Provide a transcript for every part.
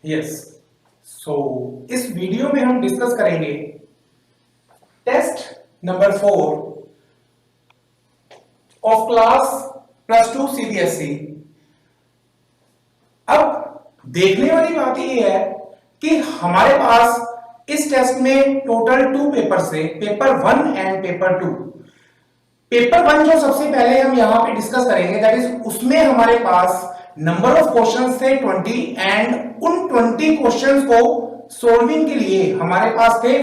Yes so इस video में हम डिस्कस करेंगे test number 4 of class +2 CBSE. अब देखने वाली बात यह है कि हमारे पास इस टेस्ट में टोटल 2 पेपर से पेपर 1 एंड पेपर 2। पेपर 1 जो सबसे पहले हम यहां पे डिस्कस करेंगे दैट इज उसमें हमारे पास नंबर ऑफ क्वेश्चंस थे 20 एंड उन 20 क्वेश्चंस को सोल्विंग के लिए हमारे पास थे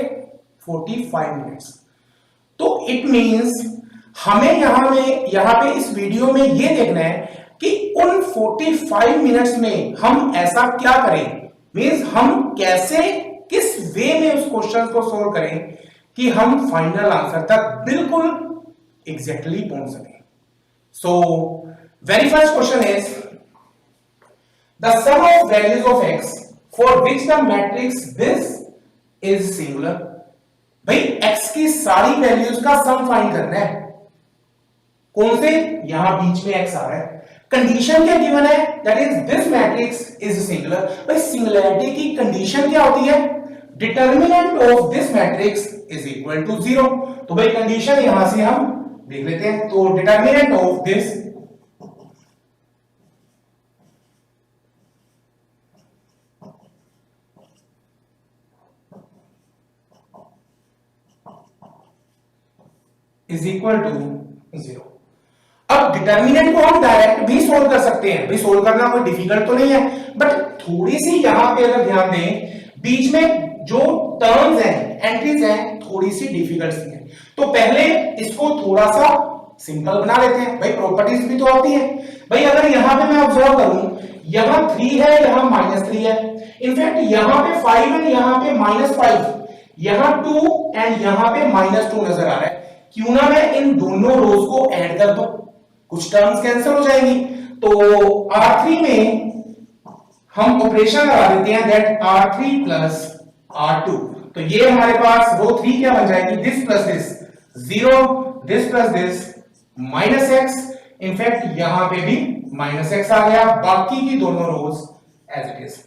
45 मिनट्स। तो इट मींस हमें यहां पे इस वीडियो में यह देखना है कि उन 45 मिनट्स में हम ऐसा क्या करें, मींस हम कैसे किस वे में उस क्वेश्चन को सोल्व करें कि हम फाइनल आंसर तक बिल्कुल एग्जैक्टली पहुंच सकें। So very first question is the sum of values of x for which the matrix this is singular। भाई x की सारी वैल्यूज का सम फाइंड करना है। कौन से? यहां बीच में x आ रहा है। कंडीशन क्या गिवन है that is this matrix is singular. भाई सिंगुलैरिटी की कंडीशन क्या होती है? Determinant of this matrix is equal to 0। तो भाई कंडीशन यहां से हम देख लेते हैं। तो determinant of this is equal to 0। अब डिटर्मिनेंट को हम डायरेक्ट भी सोल्व कर सकते हैं। भाई सोल्व करना कोई डिफिकल्ट तो नहीं है, बट थोड़ी सी यहां पे अगर ध्यान दें बीच में जो टर्म्स हैं एंट्रीज हैं थोड़ी सी डिफिकल्ट सी हैं। तो पहले इसको थोड़ा सा सिंपल बना लेते हैं। भाई प्रॉपर्टीज भी तो आती है। भाई अगर यहां पे मैं ऑब्जर्व करूं यहां 3 है यहां -3 है, इनफैक्ट यहां पे 5 है यहां पे -5, यहां 2 एंड यहां पे -2 नजर आ रहा है। क्यों ना मैं इन दोनों रोज को ऐड कर दूं, कुछ टर्म्स कैंसिल हो जाएंगी। तो R3 में हम ऑपरेशन लगा देते हैं दैट R3 प्लस R2। तो ये हमारे पास रो 3 क्या बन जाएगी? This plus this 0, this plus this -x, in fact यहां पे भी -x आ गया। बाकी की दोनों रोज एज इट इज।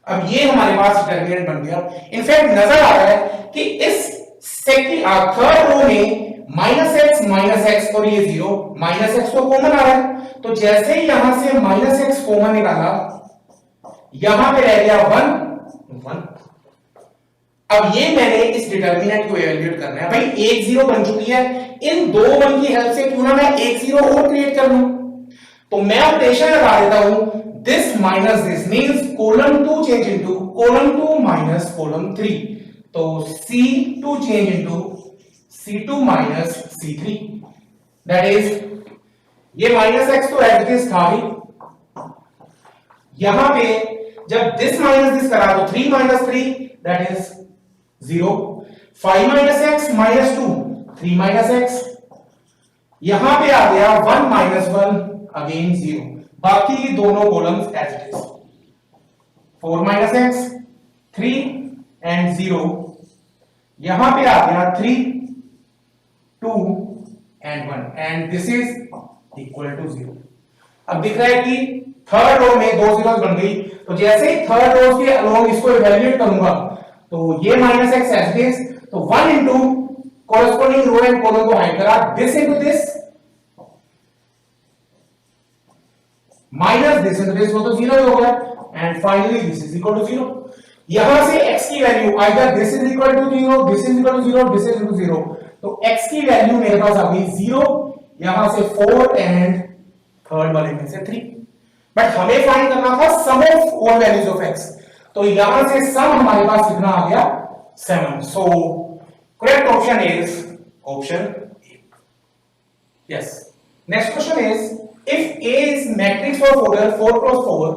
अब ये हमारे पास डिटर्मिनेंट बन गया। इनफैक्ट नजर आ रहा है कि इस थर्ड रो में -x और ये 0, -x तो कॉमन आ रहा है। तो जैसे ही यहां से -x कॉमन निकाला यहां पे रह गया 1। अब ये मैंने इस डिटर्मिनेंट को इवैल्यूएट करना है। भाई एक 0 बन चुकी है, इन दो 1 की हेल्प से क्यों ना मैं एक 0 और क्रिएट कर लूं। तो मैं ऑपरेशन लगा देता हूं this minus this means column 2 change into column 2 minus column 3। तो C2 change into C2 minus C3 that is ये -x तो एज इट इज था ही। यहां पे जब this minus this करा तो 3 minus 3 that is 0, 5 minus x minus 2 3 minus x, यहां पे आ गया 1 minus 1 अगेन 0। बाकी दोनों columns as it is 4 minus x 3 and 0, यहां पे आ गया 3 2 and 1 and this is equal to 0। अब दिख रहा है कि थर्ड रो में 2 जीरोस बन गई। तो जैसे ही थर्ड रो के अलोंग इसको इवैल्यूएट करूंगा तो ये -x एज इट इज। तो 1 into corresponding row and column को हाइड करा, this into this minus this is वो तो 0 हो गया and finally this is equal to 0। यहां से x की value either this is equal to 0, this is equal to 0, this is equal to 0। तो x की वैल्यू मेरे पास आ गई 0, यहां से 4 एंड थर्ड वाले में से 3। बट हमें फाइंड करना था sum of all values of x। तो यहां से सम हमारे पास कितना आ गया? 7। सो correct option is option A. Yes next question is if A is matrix of order 4 cross 4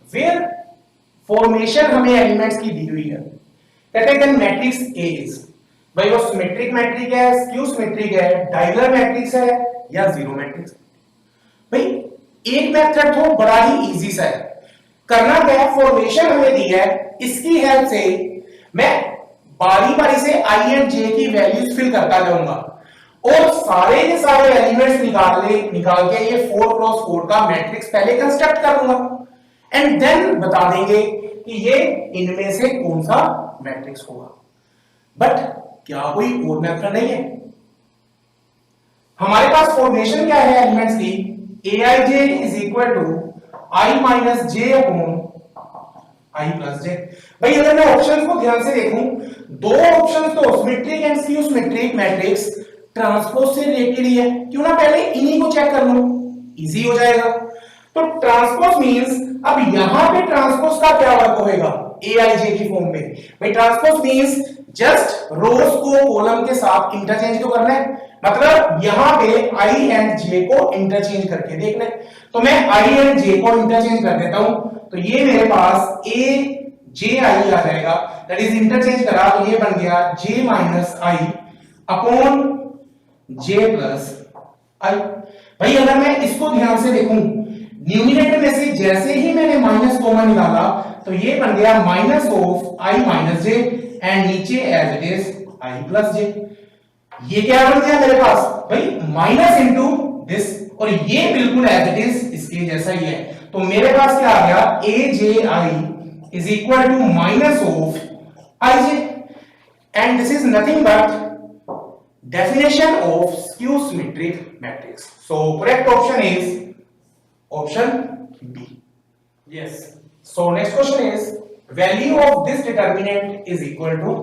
where formation हमें एलिमेंट्स की दी हुई है, कहते हैं then matrix A is, भाई वो सिमेट्रिक मैट्रिक है, स्क्यू सिमेट्रिक है, डायगोनल मैट्रिक्स है या जीरो मैट्रिक्स। भाई एक मेथड तो बड़ा ही इजी सा है। करना क्या है, फॉर्मेशन हमें दी है, इसकी हेल्प से मैं बारी बारी से आई एंड जे की वैल्यूज फिल करता जाऊंगा और सारे के सारे एलिमेंट्स निकाल के ये 4x4 का मैट्रिक्स पहले कंस्ट्रक्ट करूंगा एंड देन बता देंगे कि ये इनमें से कौन सा मैट्रिक्स होगा। बट क्या कोई और मेथड नहीं है? हमारे पास फॉर्मेशन क्या है एलिमेंट्स की? aij is equal to i minus j upon i plus j. भाई अगर मैं ऑप्शंस को ध्यान से देखूं, दो ऑप्शंस तो symmetric and skew symmetric matrix transpose से रिलेटेड ही है, क्यों ना पहले इन्हीं को चेक कर लो, इजी हो जाएगा। तो ट्रांसपोज मींस अब यहां पे ट्रांसपोज का क्या वर्क होएगा aij की फॉर्म में? भाई ट्रांसपोज मींस जस्ट रोज को कॉलम के साथ इंटरचेंज तो करना है, मतलब यहां पे i एंड j को इंटरचेंज करके देख ले। तो मैं i एंड j को इंटरचेंज कर देता हूं, तो ये मेरे पास a j i आ जाएगा, दैट इज इंटरचेंज करा तो ये बन गया j minus i upon j plus i। भाई अगर मैं इसको ध्यान से देखूं, न्यूमरेटर में से जैसे ही मैंने माइनस कॉमन निकाला तो ये बन गया minus of i minus j and नीचे as it is i plus j। ये क्या बन गया मेरे पास? भाई माइनस इंटू दिस, और ये बिल्कुल एज इट इज इसके जैसा ही है। तो मेरे पास क्या आ गया? aj is equal to minus of ij and this is nothing but definition of skew symmetric matrix. So correct option is option B. Yes. So next question is value of this determinant is equal to,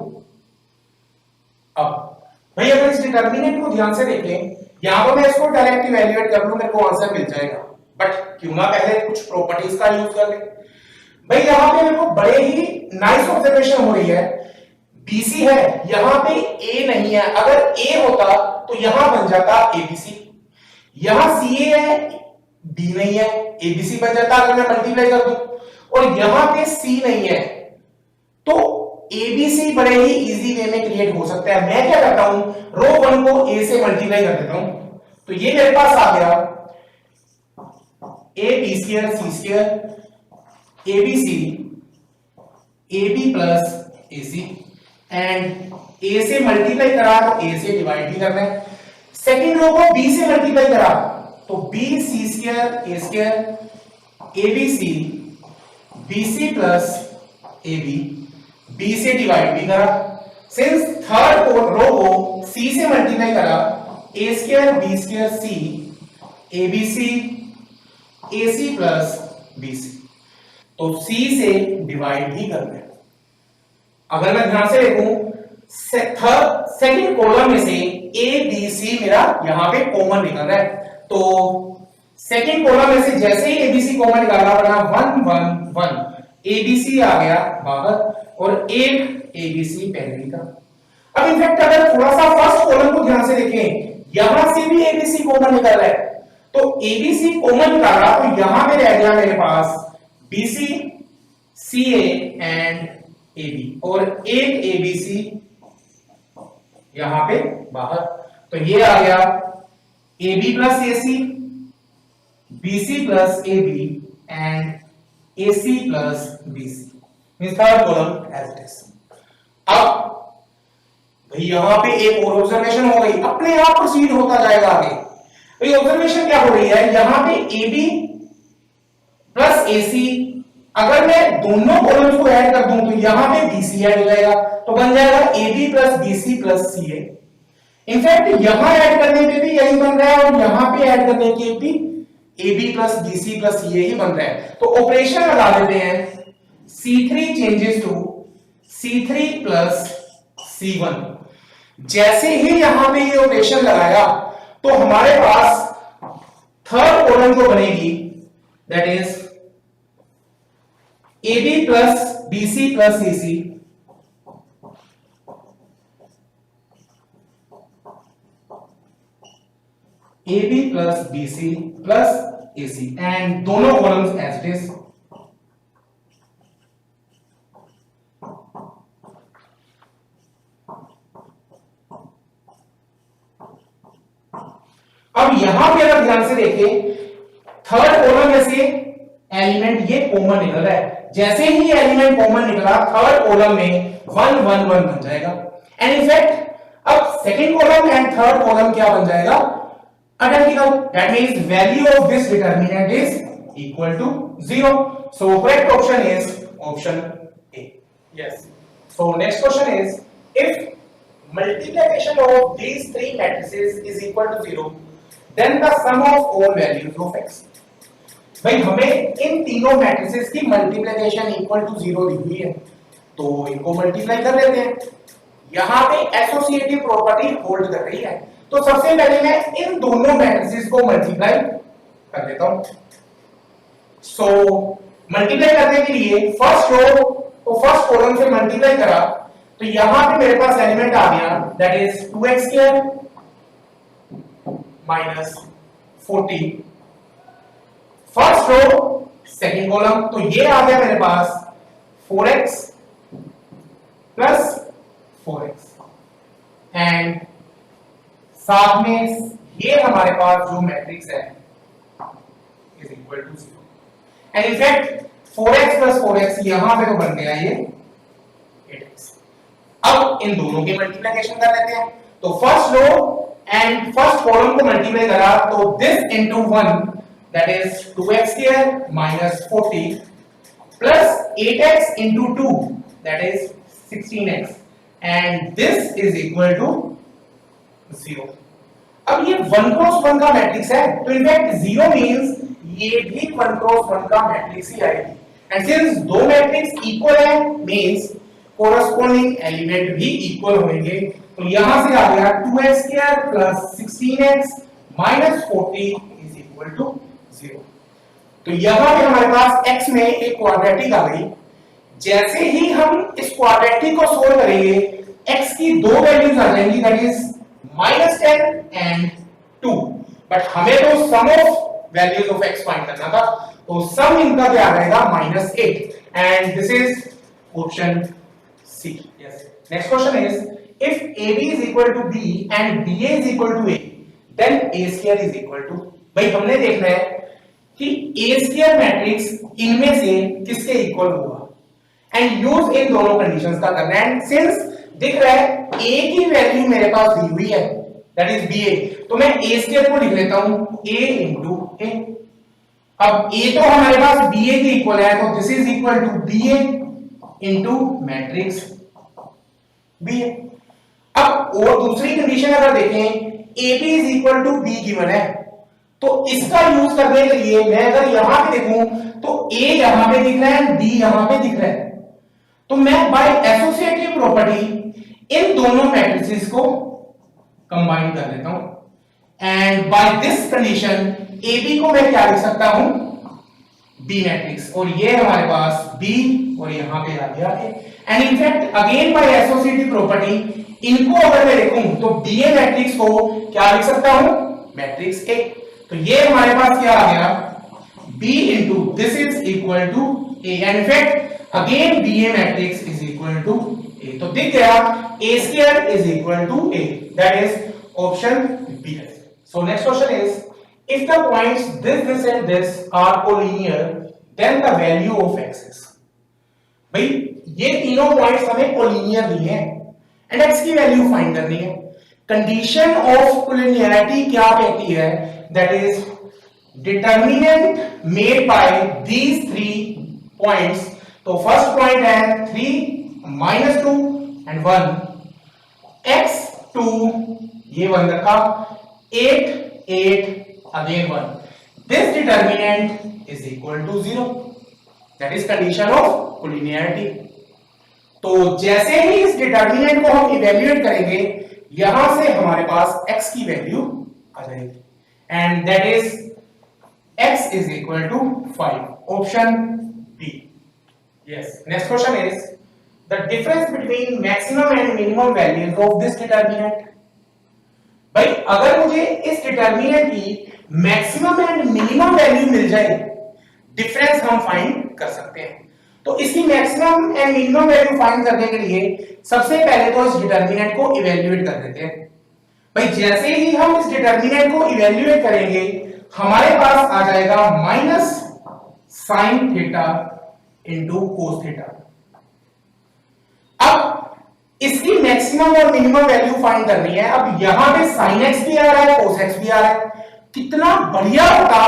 अब भाई अगर इस determinant को ध्यान से देखें, यहां पर मैं इसको डायरेक्ट इवैल्यूएट कर लूं, मेरे को आंसर मिल जाएगा, बट क्यों ना पहले कुछ प्रॉपर्टीज का यूज कर ले। भाई यहां पे मेरे को बड़े ही नाइस ऑब्जर्वेशन हो रही है, BC है, यहां पे A नहीं है, अगर A होता तो यहां बन जाता ABC, यहां CA है, D नहीं है, ABC बन जाता अगर मैं मल्टीप्लाई कर दूं, और यहां पे C नहीं है, तो ABC बड़े ही इजी वे में क्रिएट हो सकता है। मैं क्या करता हूं, रो 1 को A से मल्टीप्लाई कर देता हूं, तो ये मेरे पास आ गया AB square C square ABC AB plus AC and A से मल्टीप्लाई करा तो A से डिवाइड भी करना है। सेकंड रो को B से मल्टीप्लाई करा तो B C square A square ABC BC plus AB B से डिवाइड भी करा। सिंस थर्ड रो को C से मल्टीप्लाई करा A square B square C ABC AC plus BC, तो C से डिवाइड भी करना है। अगर मैं ध्यान से देखूं, सेकंड कॉलम में से A B C मेरा यहां पे कॉमन निकल रहा है, तो सेकंड कॉलम में से जैसे ही ABC कॉमन निकाला बना 1 1 1, ABC आ गया बाहर और एक ABC पहले का। अब इनफैक्ट अगर थोड़ा सा फर्स्ट कॉलम को ध्यान से देखें, यहां से भी ABC कॉमन निकल रहा है, तो ABC कॉमन निकाला तो यहां पे रह गया मेरे पास BC CA एंड AB और एक ABC यहां पे बाहर, तो ये आ गया AB plus AC BC plus AB and AC plus BC, means third column as it is. अब भाई यहां पे एक और ऑब्जर्वेशन हो गई, अपने आप प्रोसीड होता जाएगा आगे। भाई ऑब्जर्वेशन क्या हो रही है, यहां पे AB प्लस AC, अगर मैं दोनों कॉलम्स को ऐड कर दूं तो यहां पे BC ऐड हो जाएगा, तो बन जाएगा AB plus BC plus CA। In fact यहां ऐड करने पे भी यही बन रहा है और यहां पे ऐड करने के भी AB plus BC plus CA ही बन रहा है। तो ऑपरेशन लगा देते हैं, C3 changes to C3 plus C1। जैसे ही यहां पे ये ऑपरेशन लगाया तो हमारे पास थर्ड कॉलम जो बनेगी that is AB plus BC plus AC AB plus BC plus AC and दोनों कॉलम्स एज इट इज। अब यहां पे अगर ध्यान से देखें, थर्ड कॉलम में से एलिमेंट ये कॉमन निकल रहा है, जैसे ही एलिमेंट कॉमन निकला थर्ड कॉलम में 1 1 1 बन जाएगा। एंड इनफैक्ट अब second column and third column क्या बन जाएगा, identical, that means value of this determinant is equal to 0. So correct option is option A. Yes. So next question is if multiplication of these three matrices is equal to 0, then the sum of all values of x. भाई हमें इन तीनों matrices की multiplication equal to 0 दी हुई है, तो इनको multiply कर लेते हैं. यहां पे एसोसिएटिव प्रॉपर्टी होल्ड कर रही है, तो सबसे पहले मैं इन दोनों मैट्रिसेस को मल्टीप्लाई कर देता हूं. सो मल्टीप्लाई करने के लिए फर्स्ट रो तो फर्स्ट कॉलम से मल्टीप्लाई करा, तो यहां पे मेरे पास एलिमेंट आ गया, that is 2x square minus 40. First row second column, तो ये आ गया मेरे पास 4x प्लस 4x एंड साथ में ये हमारे पास जो मैट्रिक्स है is equal to 0. And in fact 4x plus 4x यहां पे तो बन गया ये 8x. अब इन दोनों की मल्टीप्लिकेशन कर लेते हैं, तो first row and first column को मल्टीप्लाई करा, तो this into 1 that is 2x square minus 40 plus 8x into 2 that is 16x and this is equal to 0. अब ये 1 क्रॉस 1 का मैट्रिक्स है, तो इनफैक्ट 0 मींस ये भी 1 क्रॉस 1 का मैट्रिक्स ही आएगी. एंड सिंस दो मैट्रिक्स इक्वल है मींस कोरस्पोंडिंग एलिमेंट भी इक्वल होंगे, तो यहां से आ गया 2x square plus 16x minus 40 is equal to 0. तो यहां पे हमारे पास x में एक क्वाड्रेटिक आ गई. जैसे ही हम इस क्वाड्रेटिक को सोल्व करेंगे, x की दो वैल्यूज आ जाएंगी, दैट इज -10 एंड 2. बट हमें तो sum of values of x find करना था, तो सम इनका क्या आ जाएगा -8 and this is option C. Yes. Next question is if AB is equal to B and BA is equal to A, then A square is equal to. भाई हमने देखना है कि A square मैट्रिक्स इनमें से किसके इक्वल होगा and use in दोनों कंडीशंस का करना है. एंड सिंस दिख रहा है A की वैल्यू मेरे पास दी हुई है दैट इज BA, तो मैं A square को लिख लेता हूं A into A. अब A तो हमारे पास BA के इक्वल है, तो this is equal to BA into matrix B है. अब और दूसरी कंडीशन अगर देखें AB is equal to B given है, तो इसका यूज करने के लिए मैं अगर यहां पे देखूं तो A यहां पे दिख रहा है, B यहां पे दिख रहा है, तो मैं बाय एसोसिएटिव प्रॉपर्टी इन दोनों मैट्रिसेस को कंबाइन कर लेता हूं and by this condition AB को मैं क्या लिख सकता हूं, B मैट्रिक्स, और ये हमारे पास B और यहां पे आ गया A. And in fact again by associative property इनको अगर मैं देखूं तो BA मैट्रिक्स को क्या लिख सकता हूं, मैट्रिक्स A. तो ये हमारे पास क्या आ गया B into this is equal to A and in fact again BA matrix is equal to A. तो दिख गया A square is equal to A, that is option B. So next question is if the points this and this are collinear then the value of x is. भाई ये तीनों points हमें collinear दिए हैं and x की value find करनी है. Condition of collinearity क्या कहती है, that is determinant made by these three points. तो फर्स्ट पॉइंट है 3 -2 एंड 1 x 2 ये 1 रखा 8 अगेन 1. This determinant is equal to 0, that is condition of collinearity. तो जैसे ही इस डिटरमिनेंट को हम इवैल्यूएट करेंगे यहां से हमारे पास x की वैल्यू आ जाएगी and that is x is equal to 5, option B. Yes. Next question is the difference between maximum and minimum values of this determinant. भाई अगर मुझे इस डिटरमिनेंट की मैक्सिमम एंड मिनिमम वैल्यू मिल जाए, डिफरेंस हम फाइंड कर सकते हैं. तो इसकी maximum and minimum value find करने के लिए सबसे पहले तो इस डिटरमिनेंट को इवैल्यूएट कर देते हैं. भाई जैसे ही हम इस डिटरमिनेंट को इवैल्यूएट करेंगे हमारे पास आ जाएगा minus sine theta into cos theta. अब इसकी मैक्सिमम और मिनिमम वैल्यू फाइंड करनी है। अब यहां पे sin x भी आ रहा है cos x भी आ रहा है, कितना बढ़िया होता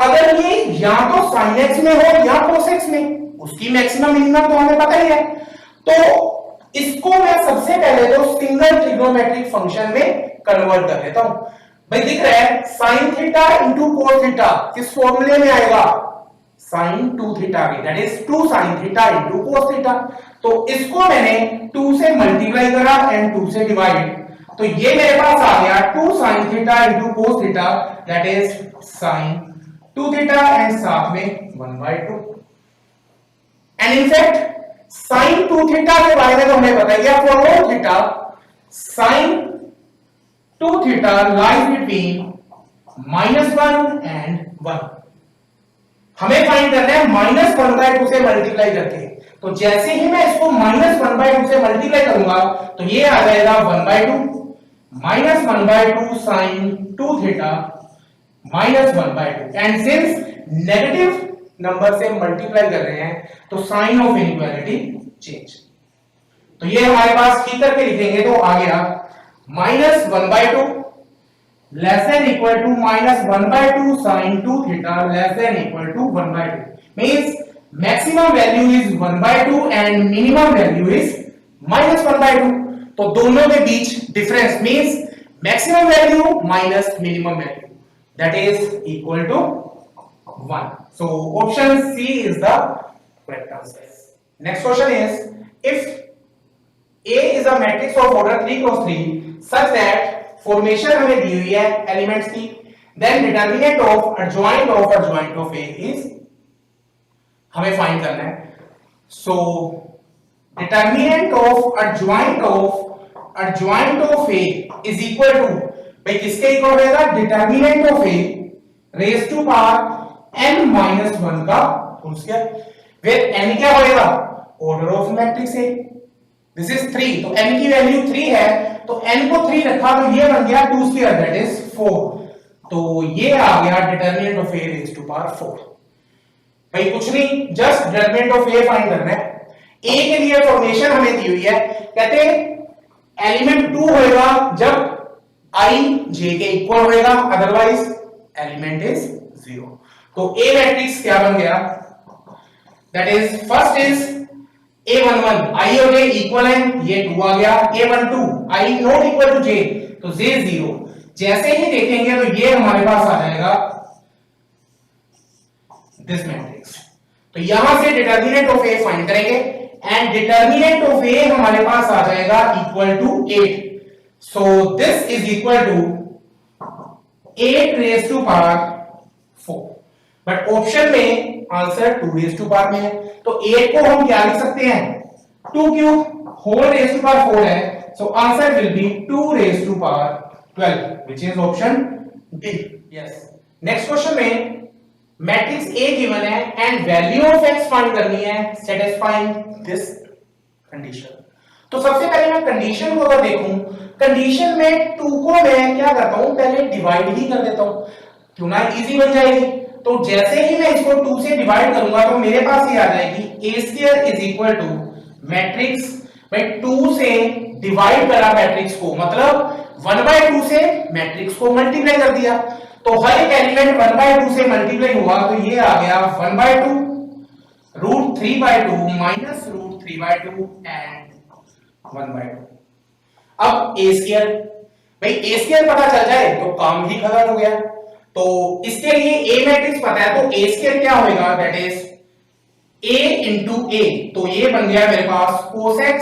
अगर ये या तो sin x में हो या cos x में, उसकी मैक्सिमम मिनिमम तो हमें पता ही है। तो इसको मैं सबसे पहले तो सिंगल ट्रिग्नोमेट्रिक फंक्शन में कन्वर्ट कर देता हूं। भाई दिख रहा है sin theta into cos theta किस फॉर्मूले में आएगा, sin 2 थीटा की, that is 2 sin theta into cos theta. तो इसको मैंने 2 से मल्टीप्लाई करा एंड 2 से डिवाइड, तो ये मेरे पास आ गया 2 sin theta into cos theta, that is sin 2 theta and साथ में 1/2। And in fact sin 2 theta के बारे में तो हमें पता ही है, for all theta sin 2 theta lies between -1 and 1। हमें फाइंड करना है -1/2 से मल्टीप्लाई करके, तो जैसे ही मैं इसको -1/2 से मल्टीप्लाई करूंगा तो ये आ जाएगा 1/2 -1/2 sin 2 theta -1/2। And since negative number से मल्टीप्लाई कर रहे हैं तो साइन ऑफ इनइक्वालिटी चेंज, तो ये हमारे पास ठीक करके लिखेंगे तो आ गया -1/2 less than equal to -1/2 sin 2 theta less than equal to 1/2, means maximum value is 1/2 and minimum value is -1/2। तो दोनों के बीच difference means maximum value minus minimum value, that is equal to 1। so option C is the correct answer। next question is, if A is a matrix of order 3x3 such that formation हमें दी हुई है elements की, then determinant of adjoint of A is, हमें find करना है। So determinant of adjoint of A is equal to, भाई किसके इक्वल होगा, determinant of A raise to power n minus 1 का होल स्क्वायर, वेयर n क्या होगा, order of matrix A, this is 3, तो n की वैल्यू 3 है तो n को 3 रखा तो ये बन गया 2 स्क्वायर, दैट इज 4। तो ये आ गया determinant of a raise to power 4। भाई कुछ नहीं, just determinant of a find करना है। a के लिए फॉर्मेशन हमें दी हुई है, कहते हैं एलिमेंट 2 होएगा जब i j के इक्वल होएगा, अदरवाइज एलिमेंट इज 0। तो a मैट्रिक्स क्या बन गया, that is first is A11 I और J इक्वल है, ये 2 आ गया, A12 I not equal to J तो J 0। जैसे ही देखेंगे तो ये हमारे पास आ जाएगा दिस मैट्रिक्स। तो यहां से डिटरमिनेंट ऑफ A फाइंड करेंगे एंड डिटरमिनेंट ऑफ A हमारे पास आ जाएगा equal to 8। So this is equal to 8 raise to power 4, but option में आंसर 2 रेज़ टू पावर में है, तो 8 को हम क्या लिख सकते हैं, 2 cube whole raise to power 4 है, so answer will be 2 raise to power 12, which is option D. Yes, next question में मैट्रिक्स A गिवन है and value of x find करनी है सैटिस्फाइंग दिस कंडीशन। तो सबसे पहले मैं कंडीशन को अगर देखूं, कंडीशन में 2 को मैं क्या करता हूं, पहले डिवाइड ही कर देता हूं, क्यों ना इजी बन जाएगी। तो जैसे ही मैं इसको 2 से डिवाइड करूंगा तो मेरे पास ये आ जाएगी a square is equal to matrix, मैं 2 से डिवाइड करा मैट्रिक्स को, मतलब 1/2 से मैट्रिक्स को मल्टीप्लाई कर दिया, तो हर एक एलिमेंट 1/2 से मल्टीप्लाई हुआ तो ये आ गया 1/2 √3/2 माइनस √3/2 एंड 1/2। अब a स्क्वायर, भाई a स्क्वायर पता चल जाए तो काम ही खत्म हो गया। तो इसके लिए a मैट्रिक्स पता है तो a स्क्वायर क्या होगा, that is a into a, तो ये बन गया मेरे पास cos x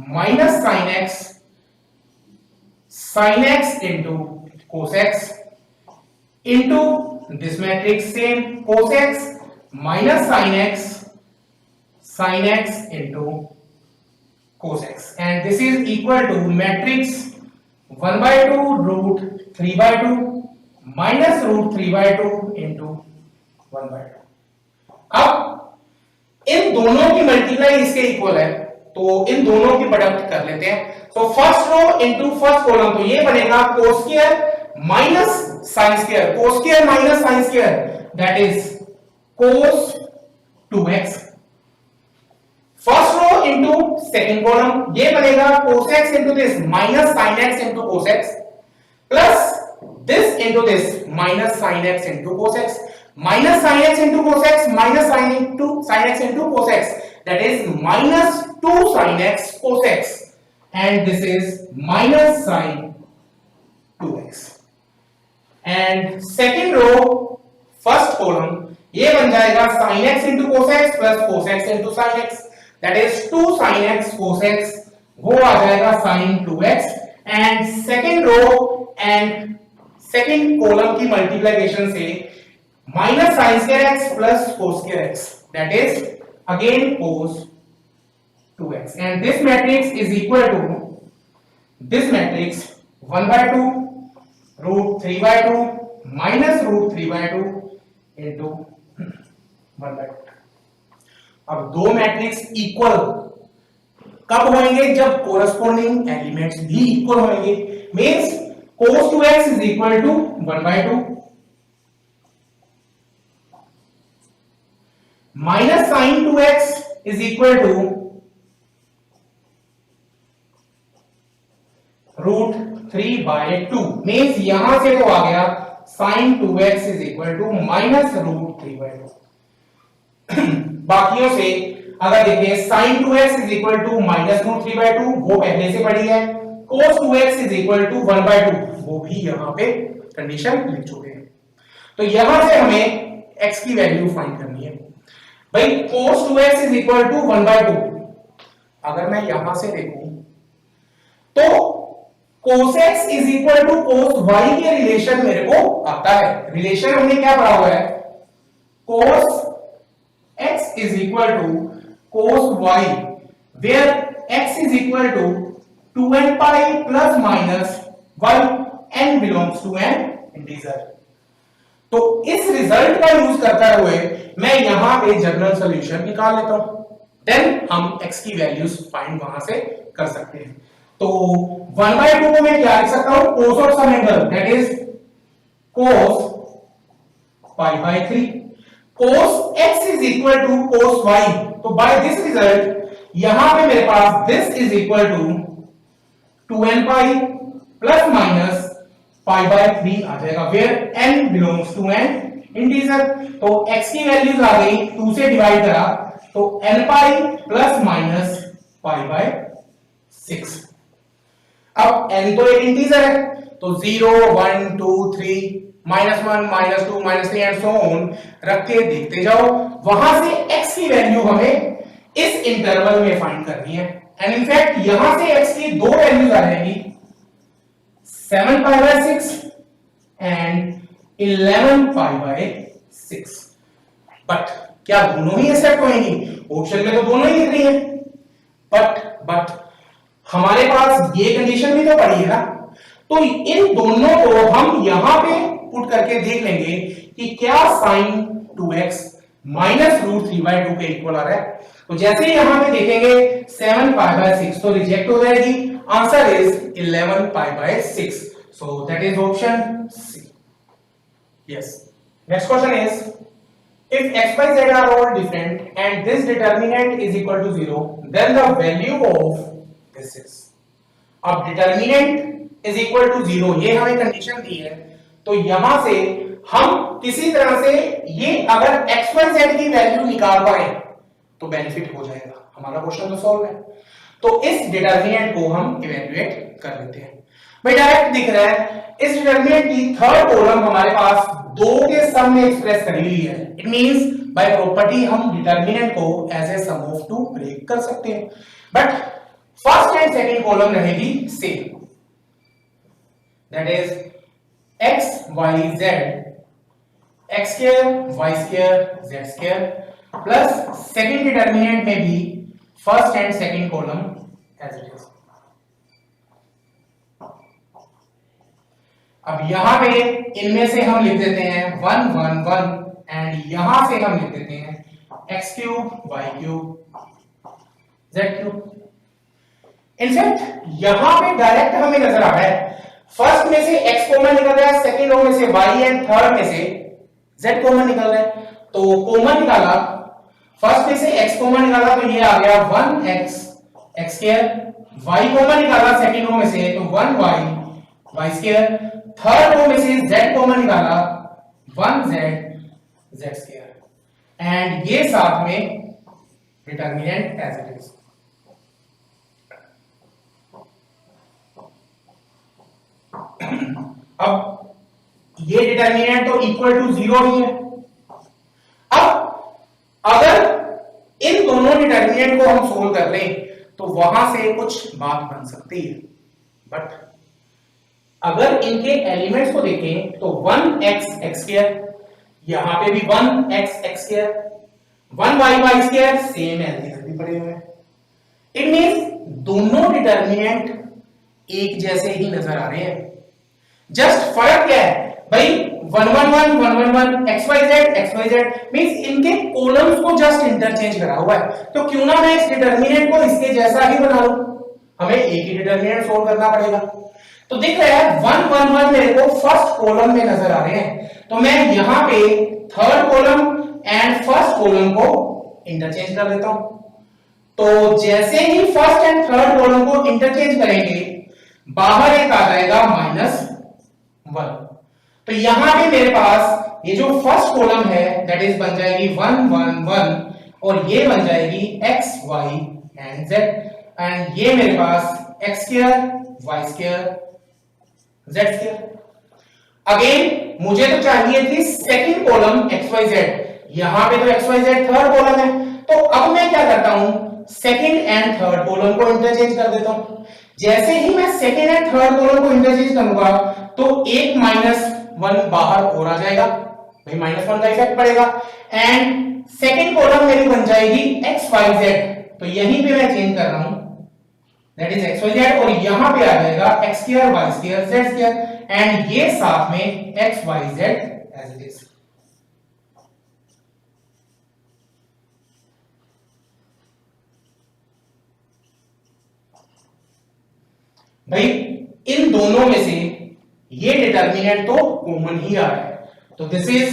minus sin x into cos x into this matrix same cos x minus sin x into cos x, and this is equal to matrix 1/2 √3/2 minus √3/2 into 1/2। अब इन दोनों की multiply इसके इक्वल है तो इन दोनों की प्रोडक्ट कर लेते हैं। तो first row into first column, तो ये बनेगा cos square minus sin square, cos square minus sin square that is cos 2x। First row into second column, ये बनेगा cos x into this minus sin x into cos x plus this into this minus sin x into cos x minus sin x into cos x minus sin x into cos x, that is minus 2 sin x cos x, and this is minus sin 2x. and second row first column ये बन जाएगा sin x into cos x plus cos x into sin x, that is 2 sin x cos x, वो आ जाएगा sin 2x. and second row and second column की multiplication से minus sine square X plus cos square X, that is again cos 2x, and this matrix is equal to this matrix 1/2 root 3/2 minus root 3/2 into 1/2. अब दो matrix equal कब होंगे? जब corresponding elements भी equal होंगे. Means cos 2x is equal to 1/2 minus sin 2x is equal to root 3/2. Means यहां से तो आ गया sin 2x is equal to minus root 3/2. बाकियों से अगर देखें sin 2x is equal to minus root 3/2 वो पहले से पड़ी है, cos 2x is equal to 1/2 वो भी यहां पे कंडीशन लिख चुके हैं. तो यहां से हमें x की वैल्यू फाइंड करनी है. भाई cos 2x is equal to 1/2, अगर मैं यहां से देखूं तो cos x is equal to cos y के रिलेशन मेरे को आता है. रिलेशन हमने क्या पढ़ा हुआ है? cos x is equal to cos y where x is equal to 2n pi plus minus 1 n belongs to an integer. तो इस रिजल्ट का यूज करते हुए मैं यहां पे जनरल सॉल्यूशन निकाल लेता हूं, देन हम x की वैल्यूज फाइंड वहां से कर सकते हैं. तो 1/2 को मैं क्या लिख सकता हूं? cos of some angle, that is cos pi/3. cos x is equal to cos y, तो बाय दिस रिजल्ट यहां पे मेरे पास this is equal to 2n pi plus minus pi/3 आ जाएगा, where n belongs to an integer. तो x की values आ गई, 2 से divide करा तो n pi plus minus pi/6. अब n तो एक इंटीजर है, तो 0 1 2 3 -1 -2 -3 एंड सो ऑन रख के देखते जाओ. वहां से x की वैल्यू हमें इस इंटरवल में फाइंड करनी है. एंड इनफैक्ट यहां से x की दो वैल्यूज आ जाएगी, 7 pi/6 एंड 11 pi/6. बट क्या दोनों ही एक्सेप्ट होंगी? ऑप्शन में तो दोनों ही दिख रही हैं, बट हमारे पास ये कंडीशन भी तो पड़ी है ना. तो इन दोनों को हम यहां पे पुट करके देख लेंगे कि क्या sin 2x माइनस रूट 3/2 के इक्वल आ रहा है. तो जैसे ही यहां पे देखेंगे 7 pi/6 तो रिजेक्ट हो जाएगी. Answer is 11 pi/6. So that is option C. Yes. Next question is, if x, y, z are all different and this determinant is equal to 0, then the value of this is. अब determinant is equal to 0 ये हमें condition दी है, तो यहां से हम किसी तरह से ये अगर x, y, z की वैल्यू निकाल पाए तो बेनिफिट हो जाएगा. हमारा क्वेश्चन तो सॉल्व है. तो इस डिटरमिनेंट को हम इवैल्यूएट कर लेते हैं. भाई डायरेक्ट दिख रहा है इस डिटरमिनेंट की थर्ड कॉलम हमारे पास 2 के सम में एक्सप्रेस करी हुई है. इट मींस बाय प्रॉपर्टी हम डिटरमिनेंट को as a sum of 2 break कर सकते हैं, but first and second column रहेगी same, that is x y z x square y square z square plus second determinant में भी first and second column as it is. अब यहां पे इनमें से हम लिख देते हैं 1 1 1 एंड यहां से हम लिख देते हैं x³ y³ z³. इनफैक्ट यहां पे डायरेक्ट हमें नजर आ रहा है फर्स्ट में से x कॉमन निकल रहा है, सेकंड रो में से y एंड थर्ड में से z कॉमन निकल रहा है. तो कॉमन निकाला फर्स्ट में से x कॉमन निकाला तो ये आ गया 1x x square, y common निकाला सेकंड रो में से तो 1y y square, third row में से z कॉमन निकाला 1z z स्क्वायर एंड ये साथ में डिटरमिनेंट एज इट इज। अब ये डिटरमिनेंट तो इक्वल टू 0 ही है। अब अगर इन दोनों डिटरमिनेंट को हम सोल्व कर लें तो वहां से कुछ बात बन सकती है, बट अगर इनके एलिमेंट्स को देखें तो 1x x स्क्वायर, यहां पे भी 1x x square, 1y y square same है, इधर भी पड़े हुए हैं। इट मींस दोनों डिटरमिनेंट एक जैसे ही नजर आ रहे हैं, जस्ट फर्क क्या है भाई 1 1 1 1 1 1 xyz मींस इनके कॉलम्स को जस्ट इंटरचेंज करा हुआ है। तो क्यों ना मैं इस डिटरमिनेंट को इसके जैसा ही बना लूं, हमें एक ही डिटरमिनेंट सोल्व करना पड़ेगा। तो दिख रहा है 1 1 1 मेरे को फर्स्ट कॉलम में नजर आ रहे हैं, तो मैं यहां पे third column and first column को इंटरचेंज कर देता हूं। तो जैसे ही फर्स्ट एंड थर्ड कॉलम को इंटरचेंज करेंगे बाहर एक आ जाएगा -1। तो यहां पे मेरे पास ये जो फर्स्ट कॉलम है दैट इज बन जाएगी 1 1 1 और ये बन जाएगी x y and z and ये मेरे पास x square y square z square. Again मुझे तो चाहिए थी second column x y z, यहां पे तो x y z third column है, तो अब मैं क्या करता हूं सेकंड एंड थर्ड कॉलम को इंटरचेंज कर देता हूं। जैसे ही मैं सेकंड एंड थर्ड कॉलम को इंटरचेंज करूंगा तो एक -1 बाहर और आ जाएगा, भाई -1 का इफेक्ट पड़ेगा एंड सेकंड कॉलम मेरी बन जाएगी x y z। तो यहीं पे मैं चेंज कर रहा हूं that is x y z और यहां पे आ जाएगा x square y square z square and ये साथ में x y z as it is. भाई इन दोनों में से ये डिटरमिनेंट तो कॉमन ही आ रहा है, तो दिस इज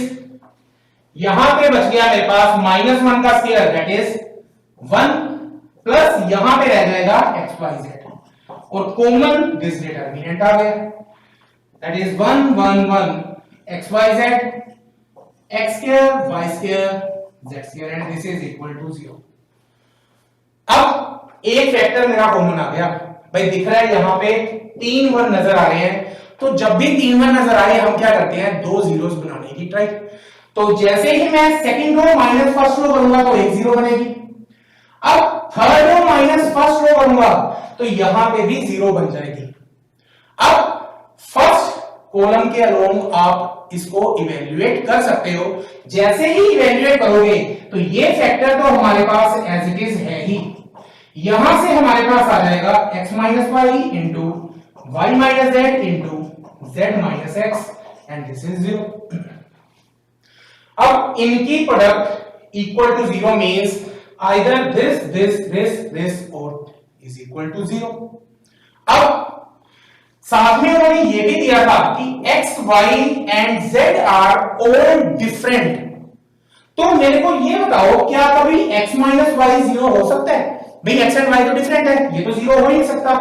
यहां पे बच गया मेरे पास -1 का स्क्वायर दैट इज 1 प्लस यहां पे रह जाएगा x y z और कॉमन दिस डिटरमिनेंट आ गया that is 1 1 1 x y z x square y square z square and this is equal to 0। अब एक फैक्टर मेरा कॉमन आ गया, भाई दिख रहा है यहां पे 3 1 नजर आ रहे हैं, तो जब भी 3 1 नजर आए हम क्या करते हैं 2 जीरोस बनाने की ट्राई। तो जैसे ही मैं second row minus first row करूंगा तो एक जीरो बनेगी, अब third row minus first row करूंगा तो यहां पे भी जीरो बन जाएगी। अब फर्स्ट कॉलम के अलोंग आप इसको इवेल्युएट कर सकते हो, जैसे ही इवेल्युएट करोगे तो ये फैक्टर तो हमारे पास एज इट इज है ही, यहां से हमारे पास आ जाएगा x minus y into y minus z into z minus x and this is 0। अब इनकी product equal to 0 means either this or is equal to 0। अब साथ में उन्होंने ये भी दिया था कि x y and z are all different, तो मेरे को ये बताओ क्या कभी x माइनस वाई 0 हो सकता है? भाई x एंड y तो डिफरेंट है, ये तो 0 हो ही नहीं सकता,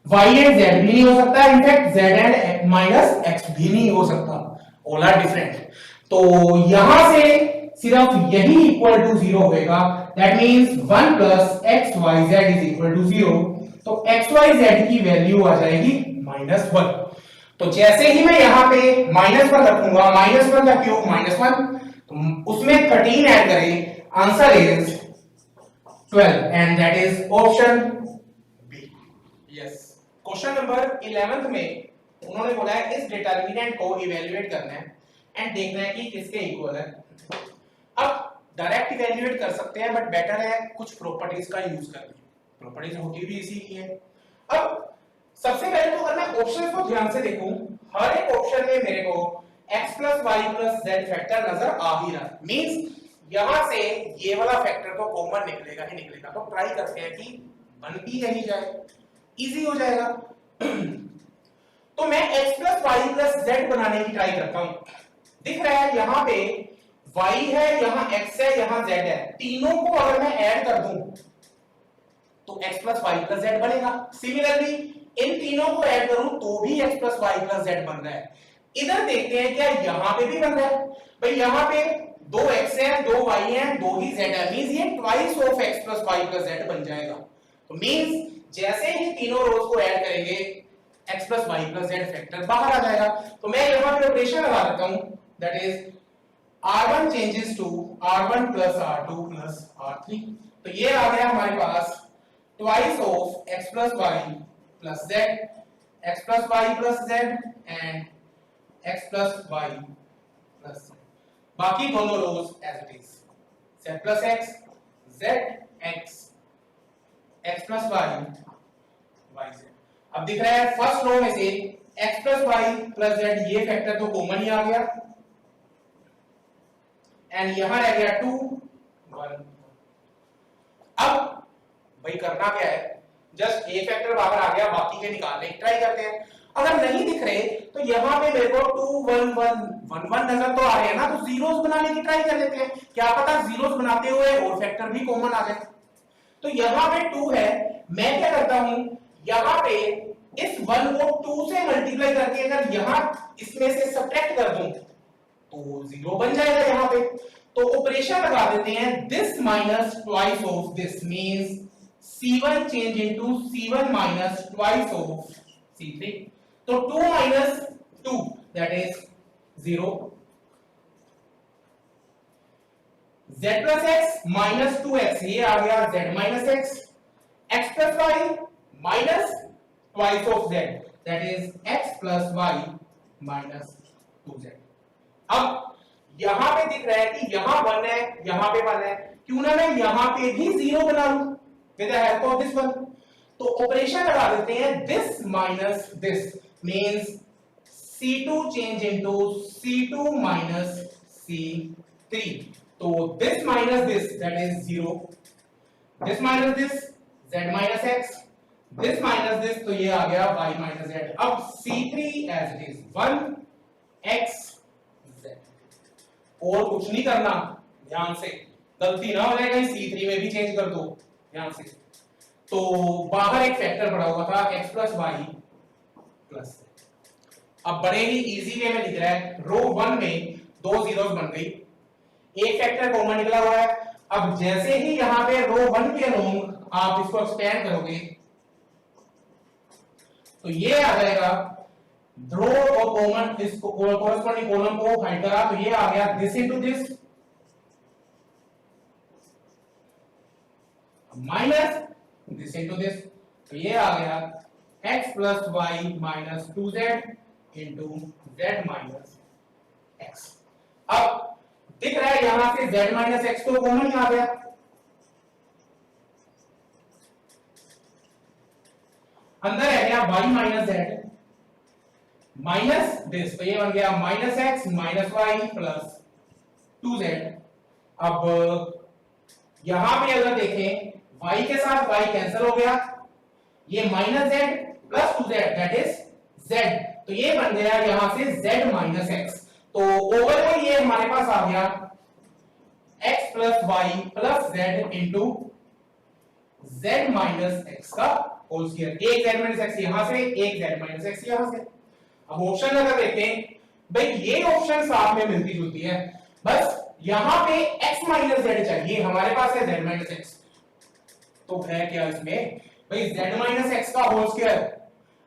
y एंड z भी नहीं हो सकता, in fact z and minus x भी नहीं हो सकता, ऑल आर डिफरेंट। तो यहां से सिर्फ यही इक्वल टू 0 होगा, that means 1 plus x y z is equal to 0। तो एक्स वाई जेड की वैल्यू आ जाएगी -1। तो जैसे ही मैं यहां पे -1 रखूंगा, -1 का क्यूब -1, तो उसमें 13 ऐड करें, answer is 12 and that is option B. Yes, question number 11 में उन्होंने बोला है इस डिटरमिनेंट को इवैल्यूएट करना है एंड देखना है कि किसके इक्वल है। अब डायरेक्ट इवैल्यूएट कर सकते हैं, बट बेटर है कुछ प्रॉपर्टीज का यूज करना, प्रॉपर्टीज होती भी इसी की है। अब सबसे पहले तो अगर मैं ऑप्शंस को ध्यान से देखूं, हर एक ऑप्शन में मेरे को x plus y plus z factor नजर आ ही रहा है, मींस यहां से ये वाला फैक्टर तो कॉमन निकलेगा ही निकलेगा। तो ट्राई करते हैं कि बन भी यही जाए, इजी हो जाएगा। तो मैं x plus y plus z बनाने की ट्राई करता हूं। दिख रहा है यहां पे y है, यहां x है, यहां z है, तीनों को अगर मैं ऐड कर दूं तो x plus y plus z बनेगा। सिमिलरली इन तीनों को ऐड करूं तो भी x plus y plus z बन रहा है। इधर देखते हैं क्या यहां पे भी बन रहा है। भाई यहां पे दो x है, दो y है, दो ही z है, मींस ये twice of x plus y plus z बन जाएगा। तो मींस जैसे ही तीनों रोज को ऐड करेंगे x plus y plus z factor बाहर आ जाएगा। तो मैं यहां पे ऑपरेशन लगा देता हूं, that is r1 changes to r1 plus r2 plus r3। तो ये आ गया हमारे पास twice of x plus y plus z, x plus y plus z and x plus y plus z। बाकी दोनों rows as it is, z plus x, z x, x plus y, y z। अब दिख रहा है first row में से x plus y plus z ये factor तो कॉमन ही आ गया एंड यहां रह गया 2 1। अब भाई करना क्या है, जस्ट ए फैक्टर बाहर आ गया, बाकी के निकालने की ट्राई करते हैं। अगर नहीं दिख रहे तो यहां पे मेरे को 2 1 1 1 1 नजर तो आ रहे हैं ना, तो जीरोस बनाने की ट्राई कर लेते हैं, क्या पता जीरोस बनाते हुए और फैक्टर भी कॉमन आ जाए। तो यहां पे 2 है, मैं क्या करता हूं, यहां पे इस 1 को 2 से मल्टीप्लाई करके अगर यहां इसमें से सब्ट्रैक्ट कर दूं तो 0 बन जाएगा यहां पे। तो ऑपरेशन लगा देते हैं, this minus twice of this means C1 change into C1 minus twice of C3। तो 2 minus 2 that is 0। Z plus x minus 2x ये आ गया z minus x, x plus y minus twice of z that is x plus y minus 2z। अब यहां पे दिख रहा है कि यहां 1 है, यहां पे 1 है, क्यों ना मैं यहां पे भी 0 बना लूं with the help of this one। तो ऑपरेशन लगा देते हैं, this minus this means C2 change into C2 minus C3। तो this minus this that is 0, this minus this z minus x, this minus this तो ये आ गया y minus z। अब C3 as it is 1 x z, और कुछ नहीं करना, ध्यान से गलती ना हो जाए कहीं C3 में भी चेंज कर दो ध्यान से। तो बाहर एक फैक्टर पड़ा हुआ था x प्लस वाई प्लस, अब बड़े ही इजी वे में लिख रहा है, रो 1 में दो जीरोस बन गई, एक फैक्टर कॉमन निकला हुआ है। अब जैसे ही यहां पे रो 1 के अलोंग आप इसको एक्सपेंड करोगे तो ये आ जाएगा, रो और कॉमन इसको कोरस्पॉन्डिंग कॉलम को हाइड करा तो ये आ गया this into this minus this into this, तो ये आ गया x plus y minus 2z into z minus x। अब दिख रहा है यहां से z माइनस x तो कॉमन ही आ गया, अंदर है गया y minus z minus this, तो ये बन गया minus x minus y plus 2z। अब यहां पे अगर देखें y के साथ y कैंसिल हो गया, ये minus z plus 2z that is z, तो ये बन गया यहां से z माइनस x। तो ओवरऑल ये हमारे पास आ गया x plus y plus z into z minus x का होल स्क्वायर। एक z माइनस x यहां से, एक z माइनस x यहां से। अब ऑप्शन अगर देखें, भाई ये ऑप्शन साथ में मिलती जुलती है, बस यहां पे x माइनस z चाहिए, हमारे पास है z माइनस x, तो है क्या इसमें भाई z माइनस x का होल स्क्वायर।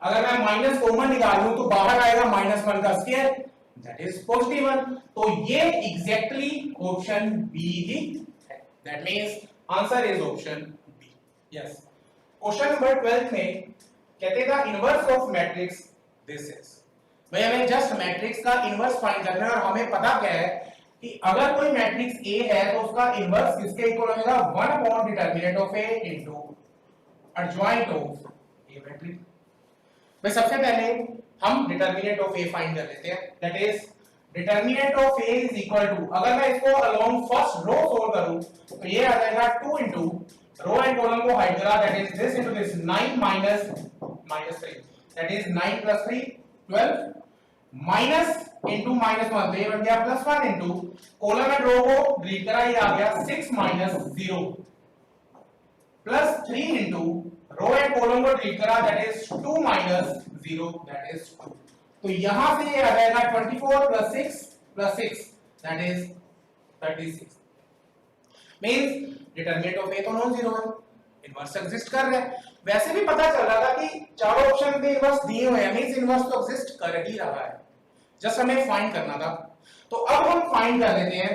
अगर मैं माइनस कॉमन निकाल लूं तो बाहर आएगा -1 का स्क्वायर दैट इज पॉजिटिव 1। तो ये एग्जैक्टली ऑप्शन बी ही है, that means answer is option B. Yes, question number 12 में कहते था inverse of matrix this is, भाई हमें जस्ट मैट्रिक्स का इनवर्स फाइंड करना है, और हमें पता क्या है कि अगर कोई मैट्रिक्स A है तो उसका इनवर्स किसके इक्वल होगा, 1 upon determinant of A into adjoint of A matrix. भाई सबसे पहले हम डिटरमिनेंट ऑफ A फाइंड कर लेते हैं, that is determinant of A is equal to, अगर मैं इसको अलोंग फर्स्ट रो सोल्व करूं तो ये आ जाएगा 2 इनटू रो एंड कॉलम को हाइड करा that is this into this 9 minus -3 that is 9 plus 3 12 minus into -1 तो ये बन गया +1 इंटू कॉलम एंड रो को डिलीट करा, ये आ गया 6 - 0 +3 इंटू रो एंड कॉलम को डिलीट करा, दैट इज 2 - 0 दैट इज 2। तो यहां से ये आ जाएगा 24 + 6 that is 36। Means determinant of A तो नॉन जीरो है, इनवर्स एग्जिस्ट कर रहा है। वैसे भी पता चल रहा था कि चारों ऑप्शन में इनवर्स दिए हुए हैं, मींस इनवर्स तो एग्जिस्ट कर ही रहा है, जस्ट हमें फाइंड करना था। तो अब हम फाइंड कर लेते हैं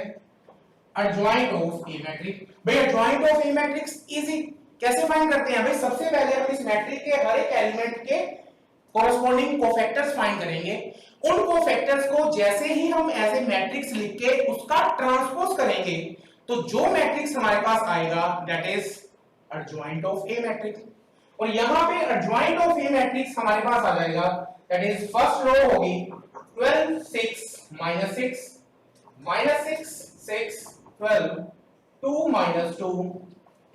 एडजॉइंट ऑफ ए मैट्रिक्स। भाई adjoint of A matrix easy कैसे फाइंड करते हैं? भाई सबसे पहले हम इस मैट्रिक्स के हर एक एलिमेंट के कोरेस्पोंडिंग कोफैक्टर्स फाइंड करेंगे। उन कोफैक्टर्स को जैसे ही हम एज ए मैट्रिक्स लिख के उसका ट्रांसपोज करेंगे तो जो मैट्रिक्स हमारे पास आएगा that is adjoint of A matrix. और यहां पे एडजॉइंट ऑफ ए मैट्रिक्स हमारे पास आ जाएगा दैट इज फर्स्ट रो होगी 12 6 -6 -6 6 12 2 - 2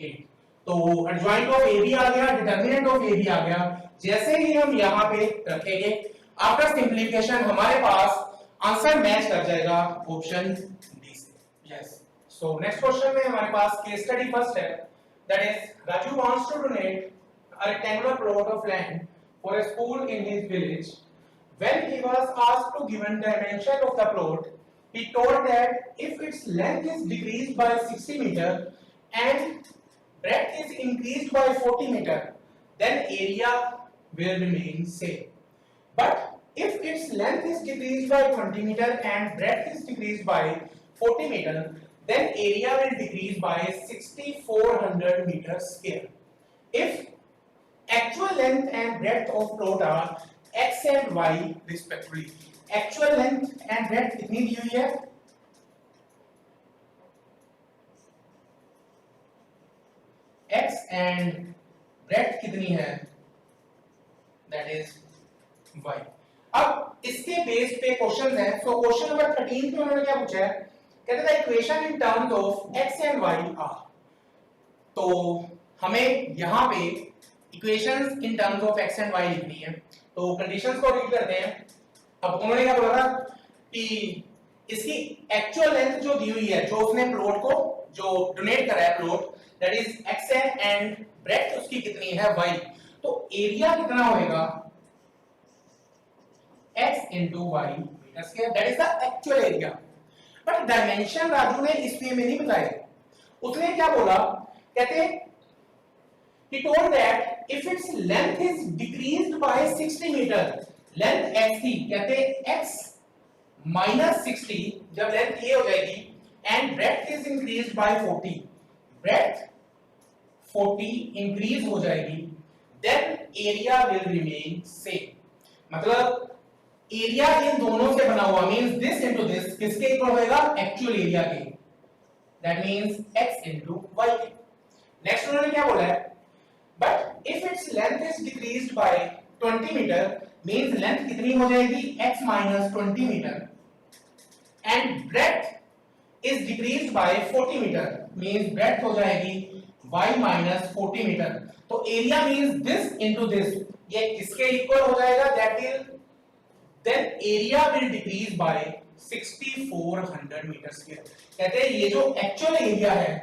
8। तो एडजॉइंट ऑफ ए भी आ गया, डिटरमिनेंट ऑफ ए भी आ गया। जैसे ही हम यहां पे रखेंगे आफ्टर सिंप्लीफिकेशन हमारे पास आंसर मैच कर जाएगा ऑप्शन डी से। यस, सो नेक्स्ट क्वेश्चन में हमारे पास केस स्टडी फर्स्ट है, that is Raju wants to donate a rectangular plot of land for a school in his village. When he was asked to given dimension of the plot, he told that if its length is decreased by 60 meter and breadth is increased by 40 meter, then area will remain same. But if its length is decreased by 20 meter and breadth is decreased by 40 meter, then area will decrease by 6400 meters square. If actual length and breadth of plot are x and y respectively. Actual length and breadth कितनी दी हुई है? x and breadth कितनी है? That is y. अब इसके base पे question है। सो question number 13 पे उन्होंने क्या पूछा है? कहते हैं equation in terms of x and y are। तो हमें यहां पे equations in terms of x एंड y लिखनी है। तो कंडीशंस को रीड करते हैं। अब उन्होंने क्या बोला था कि इसकी एक्चुअल लेंथ जो दी हुई है, जो उसने प्लॉट को जो डोनेट करा है प्लॉट, दैट इज x है एंड ब्रेड्थ उसकी कितनी है y। तो एरिया कितना होएगा x into y metre square, that is the actual area. But dimension Raju ने इस वे में नहीं बताया। उसने क्या बोला? कहते he told that if its length is decreased by 60 meter, length x थी, कहते x minus 60 जब लेंथ ये हो जाएगी and breadth is increased by 40, breadth 40 increase हो जाएगी, then area will remain same। मतलब एरिया इन दोनों से बना हुआ मींस दिस इनटू दिस किसके इक्वल होएगा? एक्चुअल एरिया के, that means x into y के। नेक्स्ट उन्होंने क्या बोला है? But if its length is decreased by 20 meter, means length कितनी हो जाएगी? x minus 20 meter, and breadth is decreased by 40 meter, means breadth हो जाएगी y minus 40 meter। तो area means this into this, ये किसके इक्वल हो जाएगा? That will then area will decrease by 6400 meter square। कहते हैं ये जो एक्चुअल एरिया है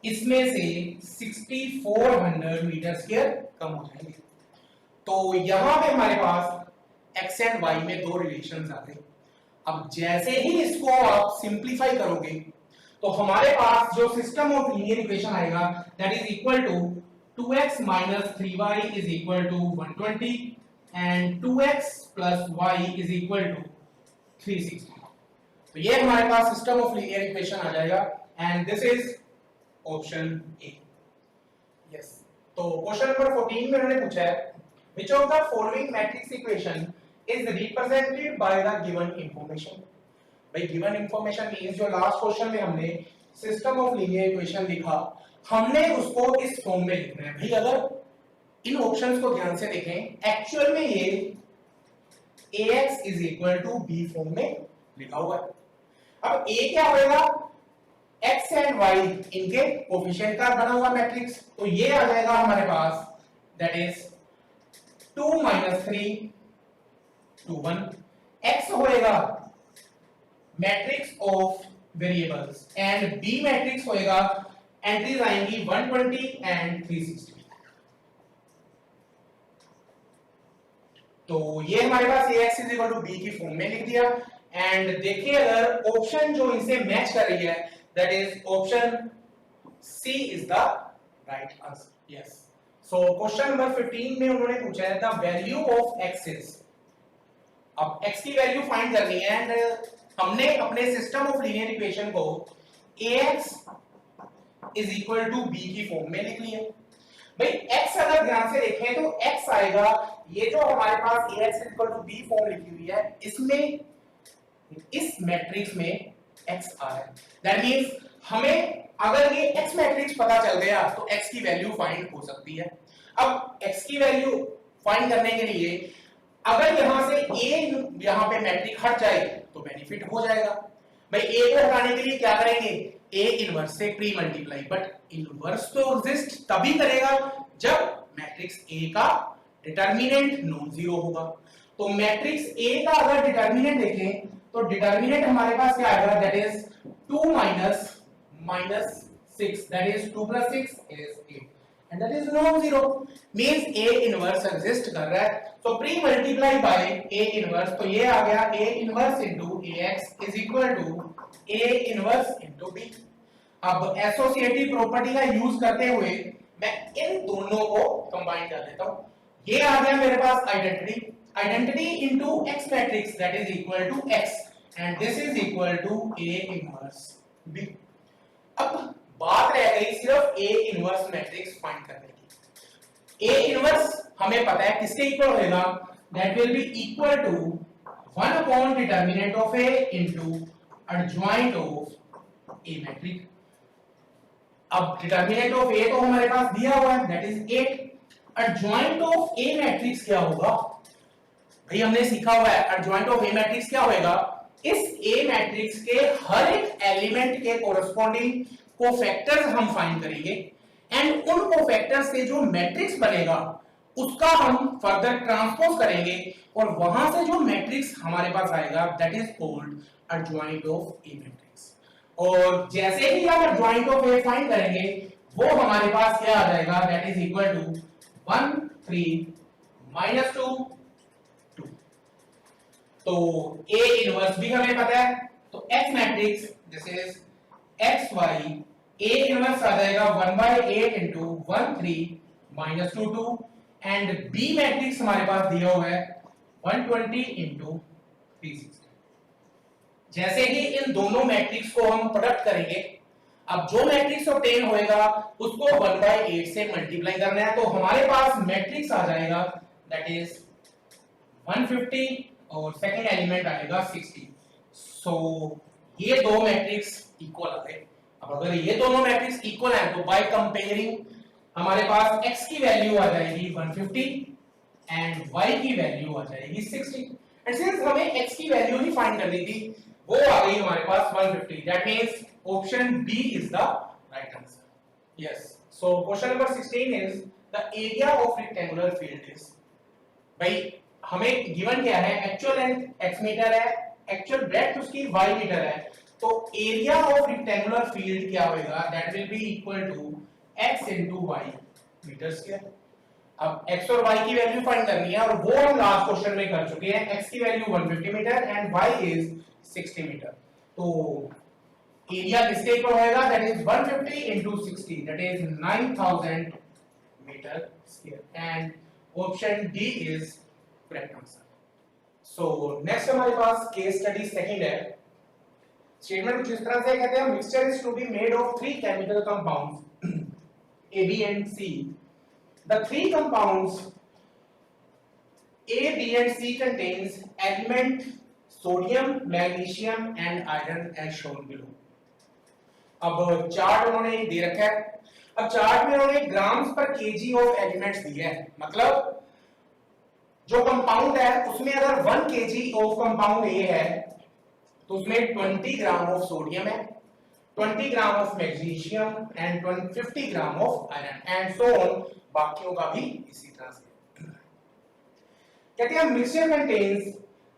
इसमें से 6400 मीटर स्क्वायर कम हो जाएंगे। तो यहां पे हमारे पास x एंड y में दो रिलेशंस आते हैं। अब जैसे ही इसको आप सिंपलीफाई करोगे तो हमारे पास जो सिस्टम ऑफ लीनियर इक्वेशन आएगा that is equal to 2x - 3y is equal to 120 and 2x + y is equal to 360। तो ये हमारे पास सिस्टम ऑफ लीनियर इक्वेशन आ जाएगा and this is option A. Yes, तो क्वेश्चन नंबर 14 में उन्होंने पूछा है which of the following matrix equation is represented by the given information. भाई गिवन इंफॉर्मेशन मींस जो लास्ट क्वेश्चन में हमने सिस्टम ऑफ लीनियर इक्वेशन लिखा, हमने उसको इस फॉर्म में लिखना है। भाई अगर इन ऑप्शंस को ध्यान से देखें, एक्चुअल में ये ax = b फॉर्म में लिखा हुआ है। अब a क्या होगा? x एंड y इनके कोफिशिएंट का बना हुआ मैट्रिक्स, तो ये आ जाएगा हमारे पास दैट इज 2 - 3 2 1 X होएगा matrix of variables and B matrix होएगा एंट्रीज आएंगी 120 एंड 360। तो ये हमारे पास ax is equal to B की फॉर्म में लिख दिया। एंड देखिए अगर ऑप्शन जो इनसे मैच कर रही है that is option C is the right answer. Yes, so question number 15 में उन्होंने पूछा है the value of x is. अब x की वैल्यू फाइंड करनी है एंड हमने अपने सिस्टम ऑफ लीनियर इक्वेशन को ax is equal to b की फॉर्म में लिख लिया। भाई x अगर ध्यान से देखें तो x आएगा, ये जो हमारे पास ax is equal to b form लिखी हुई है इसमें इस मैट्रिक्स में x आ रहा है। दैट मींस हमें अगर ये x मैट्रिक्स पता चल गया तो x की वैल्यू फाइंड हो सकती है। अब x की वैल्यू फाइंड करने के लिए अगर यहां से a यहां पे मैट्रिक हट जाए तो बेनिफिट हो जाएगा। भाई a को हटाने के लिए क्या करेंगे, a इनवर्स से प्री मल्टीप्लाई, बट इनवर्स तो एग्जिस्ट तभी करेगा जब मैट्रिक्स a का डिटरमिनेंट नॉन जीरो होगा। तो मैट्रिक्स a का अगर डिटरमिनेंट देखें तो डिटरमिनेंट हमारे पास क्या आएगा, that is 2 minus 6, that is 2 + 6 is 8 and that is non-zero, means a inverse exist कर रहा है। तो pre multiply by a inverse, तो ये आ गया a inverse into ax is equal to a inverse into b। अब एसोसिएटिव प्रॉपर्टी का यूज करते हुए मैं इन दोनों को कंबाइन कर देता हूं। ये आ गया मेरे पास identity into x matrix that is equal to x and this is equal to a inverse b। अब बात रह गई सिर्फ a इनवर्स मैट्रिक्स फाइंड करने की। a इनवर्स हमें पता है किसके इक्वल होगा, that will be equal to 1 upon determinant of a into adjoint of a matrix. अब डिटरमिनेंट ऑफ a तो हमारे पास दिया हुआ है that is 8, adjoint of a matrix क्या होगा, भाई हमने सीखा हुआ है एडजॉइंट ऑफ a मैट्रिक्स क्या होएगा, इस a मैट्रिक्स के हर एक एलिमेंट के कोरेस्पोंडिंग कोफैक्टर्स हम फाइंड करेंगे एंड उन कोफैक्टर्स से जो मैट्रिक्स बनेगा उसका हम फर्दर ट्रांसपोज करेंगे और वहां से जो मैट्रिक्स हमारे पास आएगा that is called adjoint of A matrix. और जैसे ही हम एडजॉइंट ऑफ ए फाइंड करेंगे वो हमारे पास क्या आ जाएगा, दैट इज इक्वल टू 1 3 -2 2। तो a इनवर्स भी हमें पता है, तो x matrix this is xy a inverse आ जाएगा 1/8 into 1 3 -2 2 एंड b मैट्रिक्स हमारे पास दिया हुआ है 120 into 360। जैसे ही इन दोनों मैट्रिक्स को हम प्रोडक्ट करेंगे, अब जो मैट्रिक्स ऑब्टेन होएगा उसको 1/8 से मल्टीप्लाई करना है, तो हमारे पास मैट्रिक्स आ जाएगा दैट इज 150 और सेकंड एलिमेंट आएगा 60। सो ये दो मैट्रिक्स इक्वल आ गए। अब अगर ये दोनों मैट्रिक्स इक्वल है तो बाय कंपेयरिंग हमारे पास x की वैल्यू आ जाएगी 150 एंड y की वैल्यू आ जाएगी 60। एंड सिंस हमें x की वैल्यू ही फाइंड करनी थी वो आ गई हमारे पास 150, that means option B is the right answer. Yes, so question number 16 is the area of rectangular field is. भाई हमें गिवन क्या है, एक्चुअल लेंथ x मीटर है, एक्चुअल ब्रेड्थ उसकी y मीटर है, तो एरिया ऑफ रेक्टेंगुलर फील्ड क्या होगा, that will be equal to x into y metre square. अब x और y की वैल्यू फाइंड करनी है और वो हम लास्ट क्वेश्चन में कर चुके हैं। x की value 150 metre and y is 60 metre. तो एरिया किसके इक्वल होएगा, दैट इज 150 into 60 दैट इज 9000 metre square and option D is correct answer. So next हमारे पास केस स्टडी सेकंड है। स्टेटमेंट कुछ इस तरह से कहते हैं mixture is to be made of 3 chemical compounds A, B and C. The 3 compounds A, B and C contains element sodium, magnesium and iron as shown below. अब chart उन्होंने दे रखा है। अब चार्ट में उन्होंने ग्राम्स पर केजी ऑफ एलिमेंट्स दिए हैं, मतलब जो कंपाउंड है उसमें अगर 1 केजी ऑफ कंपाउंड A है तो उसमें 20 ग्राम ऑफ सोडियम है, 20 gram of magnesium and 50 gram of iron and so on, बाकियों का भी इसी तरह से। कहते हैं mixture contains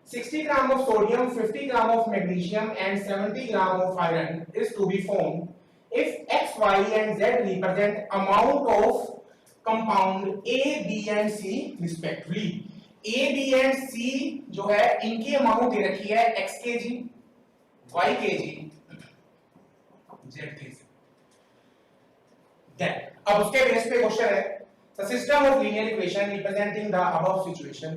60 gram of sodium, 50 gram of magnesium and 70 gram of iron is to be formed if X, Y and Z represent amount of compound A, B and C respectively. A, B and C जो है इनकी amount दे रखी है X kg, Y kg, Z kg. Then अब उसके base पे question है the system of linear equation representing the above situation.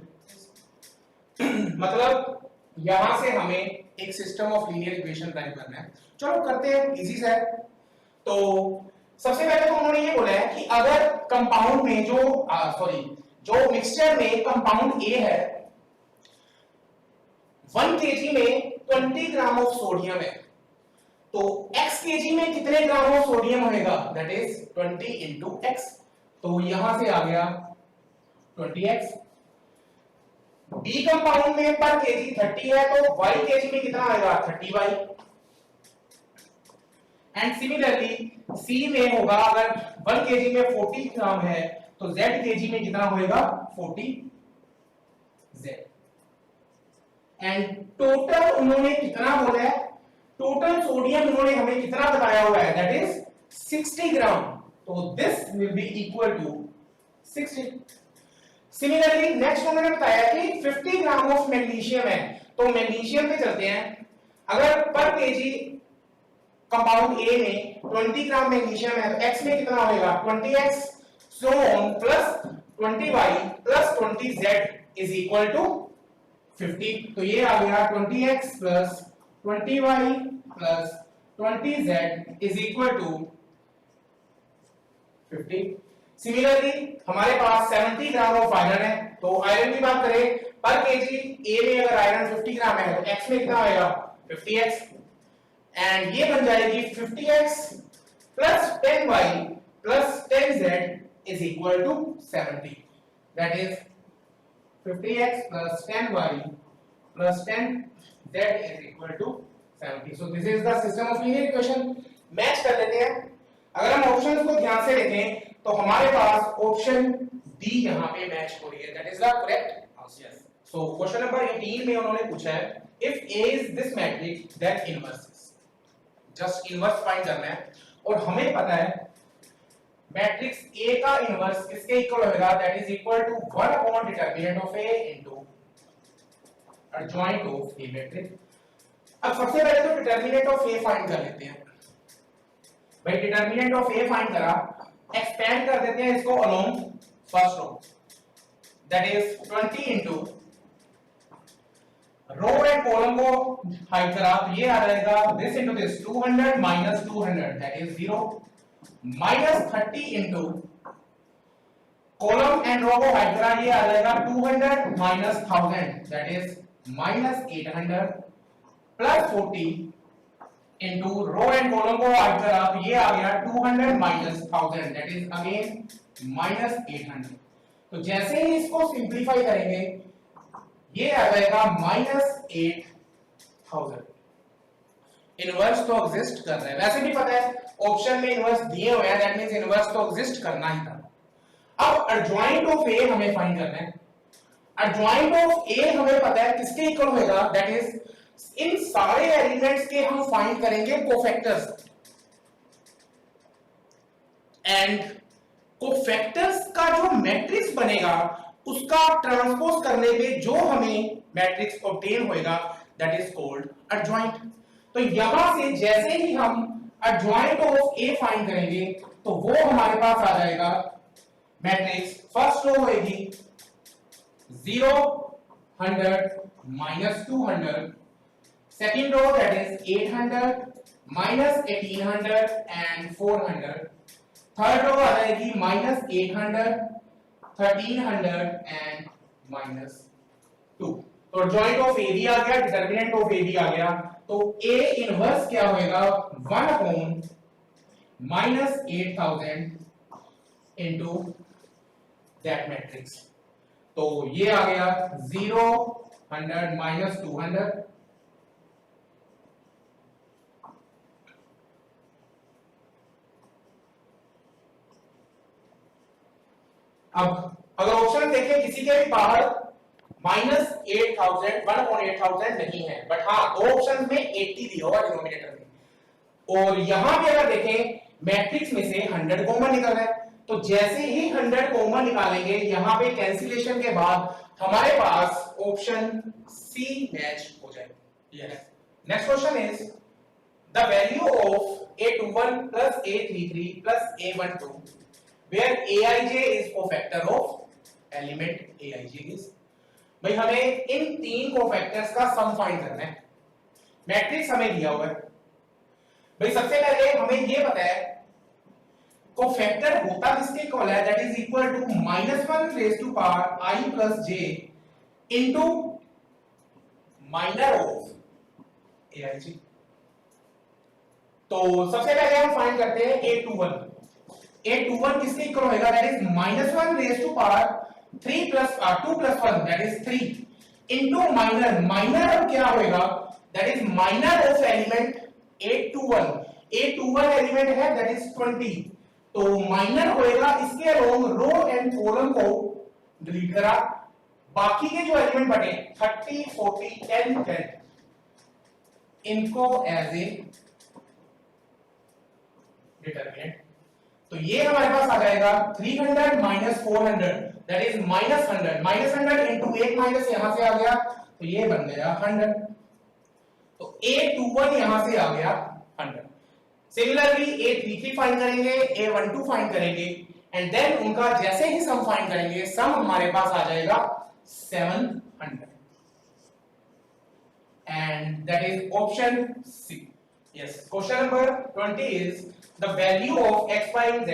मतलब यहां से हमें एक system of linear equation drive करना है. चलो करते हैं, इजी सा है. तो सबसे पहले तो उन्होंने ये बोला है कि अगर कंपाउंड में जो मिक्सचर में कंपाउंड ए है 1 केजी में 20 ग्राम ऑफ सोडियम है, तो x केजी में कितने ग्राम ऑफ सोडियम होगा, दैट इज 20 इंटू एक्स. तो यहां से आ गया 20x. बी कंपाउंड में पर केजी 30 है, तो y केजी में कितना आएगा 30y. एंड सिमिलरली सी में होगा, अगर 1 केजी में 40 ग्राम है तो z केजी में कितना होएगा 40z. एंड टोटल उन्होंने कितना बोला है, टोटल सोडियम उन्होंने हमें कितना बताया हुआ है, दैट इज 60 ग्राम. तो this will be equal to 60. Similarly next उन्होंने बताया कि 50 ग्राम ऑफ मैग्नीशियम है, तो मैग्नीशियम पे चलते हैं. अगर पर केजी कंपाउंड ए में 20 ग्राम मैग्नीशियम है तो x में कितना होगा 20x so on plus 20y plus 20z is equal to 50. तो ये आ गया 20x plus 20y plus 20z is equal to 50. Similarly हमारे पास 70 ग्राम ऑफ आयरन है, तो आयरन की बात करें पर केजी ए में अगर आयरन 50 ग्राम है तो x में कितना आएगा 50x. एंड ये बन जाएगी 50x plus 10y plus 10z is equal to 70. That is 50x plus 10y plus 10z is equal to 70. So this is the system of linear equation. Match कर लेते हैं. अगर हम ऑप्शंस को ध्यान से देखें तो हमारे पास ऑप्शन डी यहां पे मैच हो रही है, that is the correct answer. So question number 18 में उन्होंने पूछा है if A is this matrix then inverse. Just inverse find करना है और हमें पता है मैट्रिक्स A का इनवर्स किसके इक्वल होगा, that is equal to 1 upon determinant of A into adjoint of A matrix. अब सबसे पहले तो डिटरमिनेंट ऑफ A फाइंड कर लेते हैं. भाई डिटरमिनेंट ऑफ A फाइंड करा, एक्सपेंड कर देते हैं इसको along first row, that is 20 into row and column को हाइड करा तो ये आ जाएगा this into this 200 minus 200 that is 0 minus 30 into column and row को हाइड करा, ये आ जाएगा 200 minus 1000 that is minus 800 plus 40 into row and column को हाइड करा तो ये आ गया 200 minus 1000 that is again minus 800. तो जैसे ही इसको सिंपलीफाई करेंगे ये आ जाएगा माइनस 8000. इनवर्स तो एग्जिस्ट कर रहा है, वैसे भी पता है ऑप्शन में इनवर्स दिए हुए हैं, दैट मींस इनवर्स तो एग्जिस्ट करना ही था. अब एडजॉइंट ऑफ ए हमें फाइंड करना है. एडजॉइंट ऑफ ए हमें पता है किसके इक्वल होगा, दैट इज इन सारे एलिमेंट्स के हम फाइंड करेंगे कोफैक्टर्स. एंड कोफैक्टर्स का जो मैट्रिक्स बनेगा उसका ट्रांसपोज करने पे जो हमें मैट्रिक्स ऑब्टेन होएगा दैट इज कॉल्ड एडजॉइंट. तो यहां से जैसे ही हम एडजॉइंट ऑफ ए फाइंड करेंगे तो वो हमारे पास आ जाएगा मैट्रिक्स. फर्स्ट रो होगी 0 100 minus 200, second row that is 800 minus 1800 and 400, third row आ जाएगी माइनस 800 1300 एंड माइनस 2. तो एडजॉइंट ऑफ ए भी आ गया, डिटरमिनेंट ऑफ ए भी आ गया. तो ए इनवर्स क्या होएगा 1 upon minus 8000 into that matrix. तो ये आ गया 0 100 माइनस 200 अब अगर ऑप्शन देखें किसी के भी पावर -8000 1/8000 नहीं है, बट हाँ दो ऑप्शन में 80 दिया होगा डिनोमिनेटर में। और यहां पे अगर देखें मैट्रिक्स में से 100 कॉमन निकल रहा है, तो जैसे ही 100 कॉमन निकालेंगे यहां पे कैंसिलेशन के बाद हमारे पास ऑप्शन सी मैच हो जाएगा। Yes, next question is the value of a21 plus a33 plus a12 where aij is cofactor of element aij is। भाई हमें इन तीन कोफैक्टर्स का सम फाइंड करना है। मैट्रिक्स हमें दिया हुआ है। भाई सबसे पहले हमें ये पता है कोफैक्टर होता किसके इक्वल है, that is equal to -1 raise to power i plus j into minor of aij। तो सबसे पहले हम फाइंड करते हैं a21 किसके इक्वल होगा, that is -1 raise to power 3 plus 2 plus 1 that is 3 into minor क्या होगा, that is minor of element a21 element है दैट इज 20, तो माइनर होएगा इसके अलोंग रो एंड कॉलम को डिलीट करा, बाकी के जो एलिमेंट बने 30 40 10 10 इनको एज ए डिटरमिनेंट। तो ये हमारे पास आ जाएगा 300 माइनस 400 दैट इज -100 इनटू एक माइनस यहां से आ गया तो ये बन गया 100, तो a21 यहां से आ गया 100। सिमिलरली a33 फाइंड करेंगे, a12 फाइंड करेंगे एंड देन उनका जैसे ही सम फाइंड करेंगे सम हमारे पास आ जाएगा 700 and that is option C. Yes, question number 20 is the value of x y z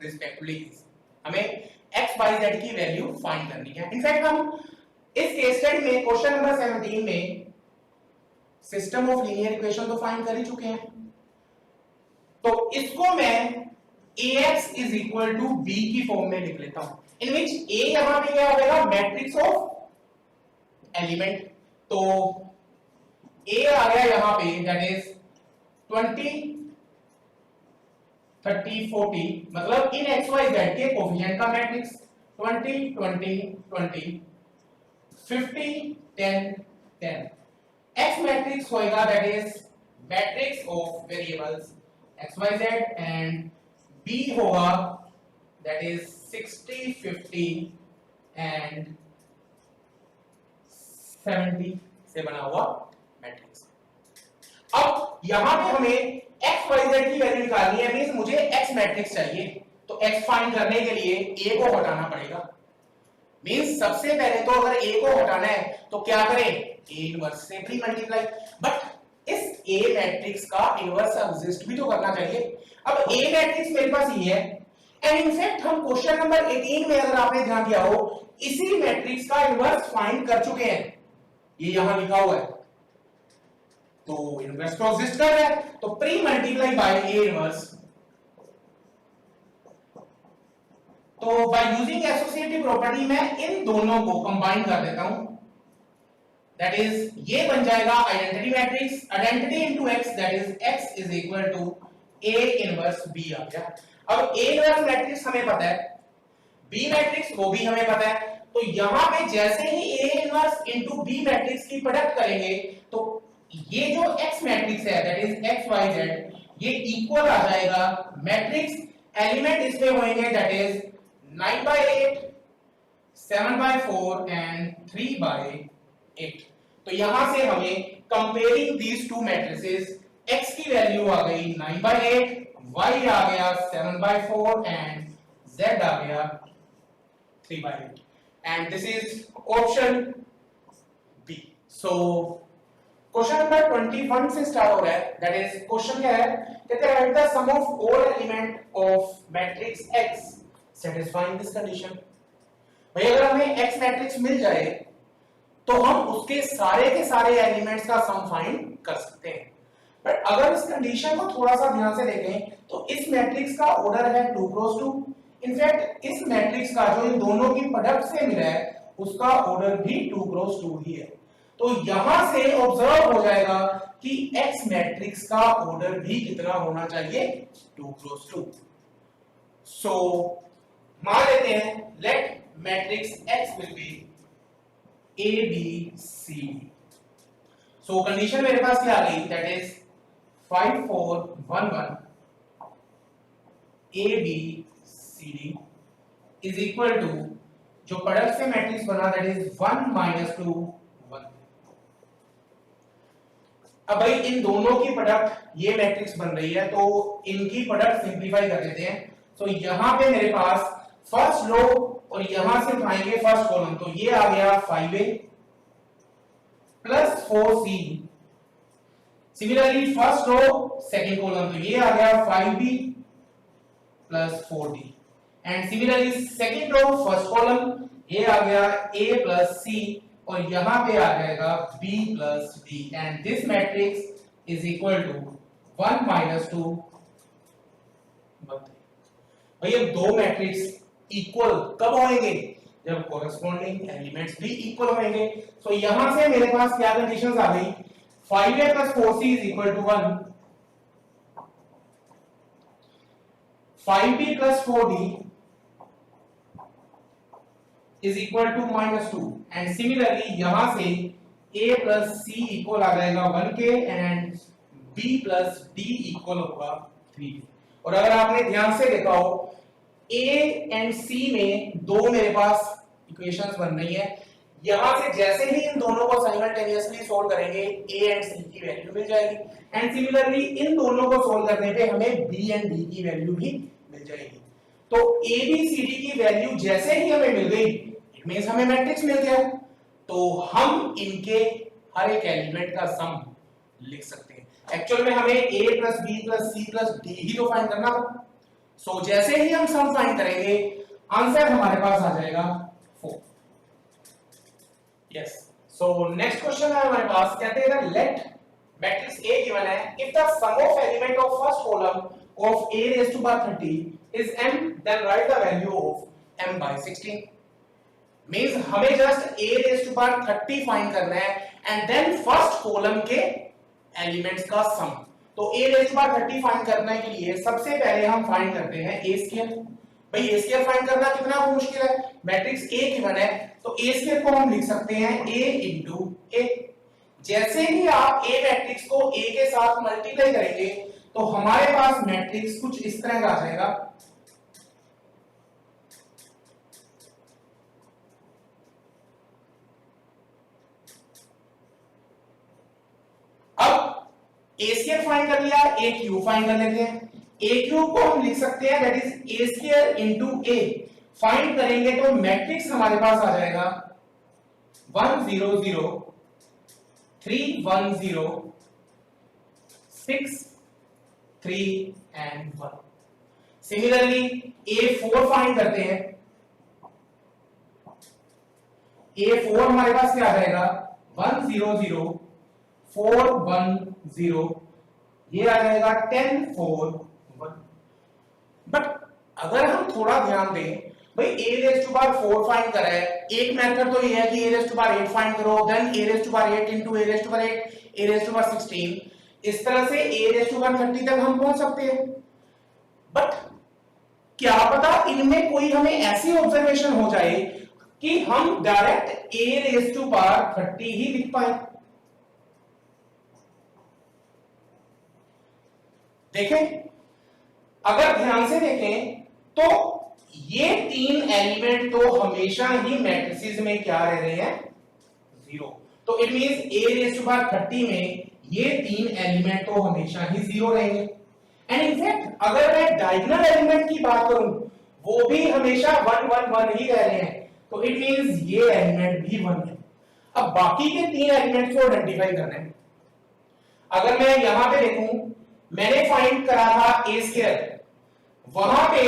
respectively is. हमें x y z की वैल्यू फाइंड करनी है। इनफैक्ट हम इस केस स्टडी में क्वेश्चन नंबर 17 में सिस्टम ऑफ लीनियर इक्वेशन तो फाइंड कर ही चुके हैं, तो इसको मैं ax is equal to b की फॉर्म में लिख लेता हूं, इन विच a यहां पे क्या होगा, मैट्रिक्स ऑफ एलिमेंट, तो a आ गया यहां पे दैट इज 20 30 40 मतलब इन x y z के कोफिशिएंट का मैट्रिक्स 20 20 20 50 10 10 x मैट्रिक्स होएगा that is matrix of variables xyz and b होगा दैट इज 60 50 एंड 70 से बना हुआ मैट्रिक्स। अब यहां पे हमें xyz की वैल्यू निकालनी है, मींस मुझे x मैट्रिक्स चाहिए, तो x फाइंड करने के लिए a को हटाना पड़ेगा। मींस सबसे पहले तो अगर a को हटाना है तो क्या करें, a इनवर्स से प्री मल्टीप्लाई, बट इस A मैट्रिक्स का इनवर्स एग्जिस्ट भी तो करना चाहिए। अब A मैट्रिक्स मेरे पास ये है एंड इनफैक्ट हम क्वेश्चन नंबर 18 में अगर आपने ध्यान दिया हो इसी मैट्रिक्स का इनवर्स फाइंड कर चुके हैं, ये यहां लिखा हुआ है, तो इनवर्स तो एग्जिस्ट कर रहा है, तो pre multiply by A inverse. तो बाय यूजिंग एसोसिएटिव प्रॉपर्टी मैं इन दोनों को कंबाइन कर देता हूं, दैट इज ये बन जाएगा identity matrix, identity into x that is x is equal to a inverse b आ गया। अब a इनवर्स मैट्रिक्स हमें पता है, b मैट्रिक्स वो भी हमें पता है, तो यहां पे जैसे ही a inverse into b matrix की प्रोडक्ट करेंगे तो ये जो x मैट्रिक्स है that is x y z ये इक्वल आ जाएगा मैट्रिक्स एलिमेंट इसमें होंगे दैट इज 9/8 7/4 एंड 3/8। तो यहां से हमें comparing these two matrices x की वैल्यू आ गई 9/8, y आ गया 7/4 एंड z आ गया 3/8 and this is option B. So question number 21 से स्टार्ट हो रहा है, दैट इज क्वेश्चन क्या है, कहते हैं write the sum of all element of matrix x satisfying this condition. भाई अगर हमें x मैट्रिक्स मिल जाए तो हम उसके सारे के सारे एलिमेंट्स का सम फाइंड कर सकते हैं, बट अगर इस कंडीशन को थोड़ा सा ध्यान से देखें तो इस मैट्रिक्स का ऑर्डर है 2 क्रॉस 2। इनफैक्ट इस मैट्रिक्स का जो इन दोनों की प्रोडक्ट से मिला है उसका ऑर्डर भी 2 क्रॉस 2 ही है, तो यहां से ऑब्जर्व हो जाएगा कि x मैट्रिक्स का ऑर्डर भी कितना होना चाहिए, 2 क्रॉस 2। सो मान लेते हैं let matrix x will be a b c d. So condition मेरे पास क्या आ गई, that is 5 4 1 1 a b c d is equal to जो प्रोडक्ट से मैट्रिक्स बना दैट इज 1 2 1। अब भाई इन दोनों की प्रोडक्ट ये मैट्रिक्स बन रही है तो इनकी प्रोडक्ट सिंपलीफाई कर देते हैं। तो यहां पे मेरे पास फर्स्ट रो और यहां से उठाएंगे फर्स्ट कॉलम, तो ये आ गया 5a plus 4c। Similarly first row second column, तो ये आ गया 5b plus 4d। And similarly second row first column, ये आ गया a प्लस c और यहां पे आ जाएगा b plus d। And this matrix is equal to 1 2 1। भाई अब दो मैट्रिक्स इक्वल कब होंगे, जब कोरेस्पोंडिंग एलिमेंट्स भी इक्वल होंगे। सो यहां से मेरे पास क्या कंडीशंस आ गई, 5a plus 4c is equal to 1, 5b plus 4d is equal to -2 and similarly यहां से a plus c इक्वल आ जाएगा 1k and b plus d equal होगा 3। और अगर आपने ध्यान से देखा हो a एंड c में दो मेरे पास इक्वेशंस बन रही है, यहां से जैसे ही इन दोनों को साइमल्टेनियसली सोल्व करेंगे a एंड c की वैल्यू मिल जाएगी एंड सिमिलरली इन दोनों को सोल्व करने पे हमें b एंड d की वैल्यू भी मिल जाएगी। तो a b c d की वैल्यू जैसे ही हमें मिल गई इट मींस हमें मैट्रिक्स मिल गया, तो हम इनके हर एक एलिमेंट का सम लिख सकते हैं। एक्चुअल में हमें a plus b plus c plus d ही तो फाइंड करना था। सो जैसे ही हम सम फाइंड करेंगे आंसर हमारे पास आ जाएगा 4। यस, सो नेक्स्ट क्वेश्चन है हमारे पास, कहते हैं लेट मैट्रिक्स A गिवन है, if the sum of element of first column of A raised to power 30 is m, then write the value of m by 16। Means हमें just A raised to power 30 find करना है and then first column के elements का सम। तो a raised to power 30 find करने के लिए सबसे पहले हम फाइंड करते हैं a स्क्वायर। भाई a स्क्वायर फाइंड करना कितना मुश्किल है, मैट्रिक्स A गिवन है तो a स्क्वायर को हम लिख सकते हैं a into a। जैसे ही आप a मैट्रिक्स को a के साथ मल्टीप्लाई करेंगे तो हमारे पास मैट्रिक्स कुछ इस तरह का आ जाएगा। a स्क्वायर फाइंड कर लिया, a क्यूब फाइंड कर लेते हैं। a क्यूब को हम लिख सकते हैं that is a square into a। Find करेंगे तो मैट्रिक्स हमारे पास आ जाएगा 1 0 0 3 1 0 6 3 and 1। सिमिलरली a4 फाइंड करते हैं, a4 हमारे पास क्या आ जाएगा 1 0 0 4 1 0, ये आ जाएगा 10 4 1। बट अगर हम थोड़ा ध्यान दें, भाई a raised to power 4 find करा है, एक मेथड तो ये है कि a raised to power 8 find करो, then a raised to power 8 into a raised to power 8, a raised to power 16, इस तरह से a raised to power 30 तक हम पहुंच सकते हैं। बट क्या पता इनमें कोई हमें ऐसी ऑब्जर्वेशन हो जाए कि हम direct a raised to power 30 ही लिख पाए। देखें, अगर ध्यान से देखें तो ये तीन एलिमेंट तो हमेशा ही मैट्रिसेस में क्या रह रहे हैं, 0। तो it means a raised to power 30 में ये तीन एलिमेंट तो हमेशा ही 0 रहेंगे। एंड इनफैक्ट अगर मैं डायगोनल एलिमेंट की बात करूं वो भी हमेशा 1 1 1 ही रह रहे हैं, तो इट मींस ये एलिमेंट भी 1 है। अब बाकी के तीन एलिमेंट्स को आइडेंटिफाई करना है। अगर मैं यहां पे देखूं, मैंने फाइंड करा था a स्क्वायर, वहां पे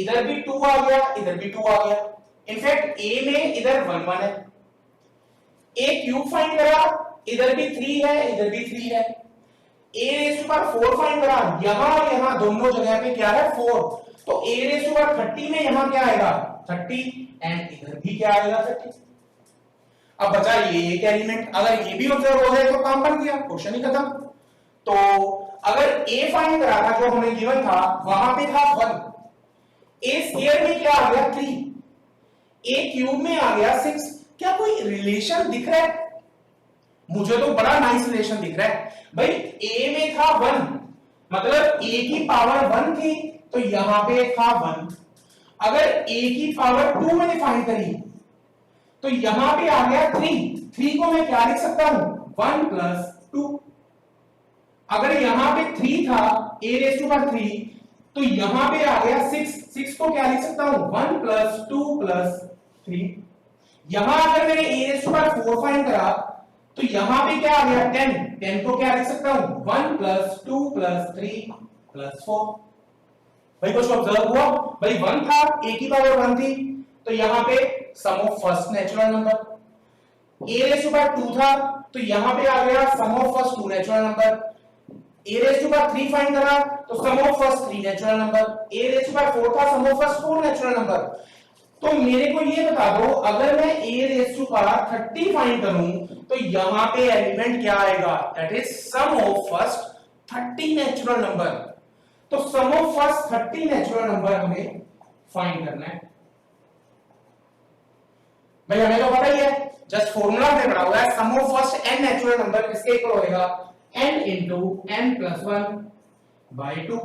इधर भी 2 आ गया, इधर भी 2 आ गया। इनफैक्ट a में इधर 1 1 है। a क्यूब फाइंड करा, इधर भी 3 है, इधर भी 3 है। a raised to power 4 find करा, यहां और यहां दोनों जगह पे क्या है 4, तो a raised to power 30 में यहां क्या आएगा 30 एंड इधर भी क्या आएगा 30। अब बचा ये एक एलिमेंट, अगर ये भी ऑब्जर्व हो जाए तो काम बन गया, क्वेश्चन ही खत्म। तो अगर a फाइंड करा था जो हमें गिवन था वहां पे था 1, a स्क्वायर में क्या आ गया 3, a क्यूब में आ गया 6, क्या कोई रिलेशन दिख रहा है? मुझे तो बड़ा नाइस रिलेशन दिख रहा है भाई। a में था 1, मतलब a की पावर 1 थी तो यहां पे था 1। अगर a की पावर 2 मैंने फाइंड करी तो यहां पे आ गया 3 को मैं क्या लिख सकता हूं? 1 प्लस 2। अगर यहां पे 3 था a रेज़ टू पावर 3 तो यहां पे आ गया 6 को क्या लिख सकता हूं? 1 प्लस 2 प्लस 3। यहां अगर मैंने a raise to power 4 find करा तो यहां पे क्या आ गया? 10 को क्या लिख सकता हूं? 1 प्लस 2 प्लस 3 प्लस 4। भाई कुछ ऑब्जर्व हुआ? भाई 1 था, a की पावर 1 थी तो यहां पे sum of first natural number. a raise to power 2 था तो यहां पे आ गया sum of first 2 natural number. a raise to power 3 find करा तो sum of first 3 natural number. a raise to power 4 था, sum of first 4 natural number. तो मेरे को ये बता दो, अगर मैं a raise to power 30 find करूं तो यहां पे एलिमेंट क्या आएगा? That is sum of first 30 natural number. तो sum of first 30 natural number हमें फाइंड करना है। भाई हमें तो पता ही है, जस्ट फॉर्मूला में पढ़ा हुआ है, sum of first n natural number किसके इक्वल होएगा? n into n plus 1 by 2।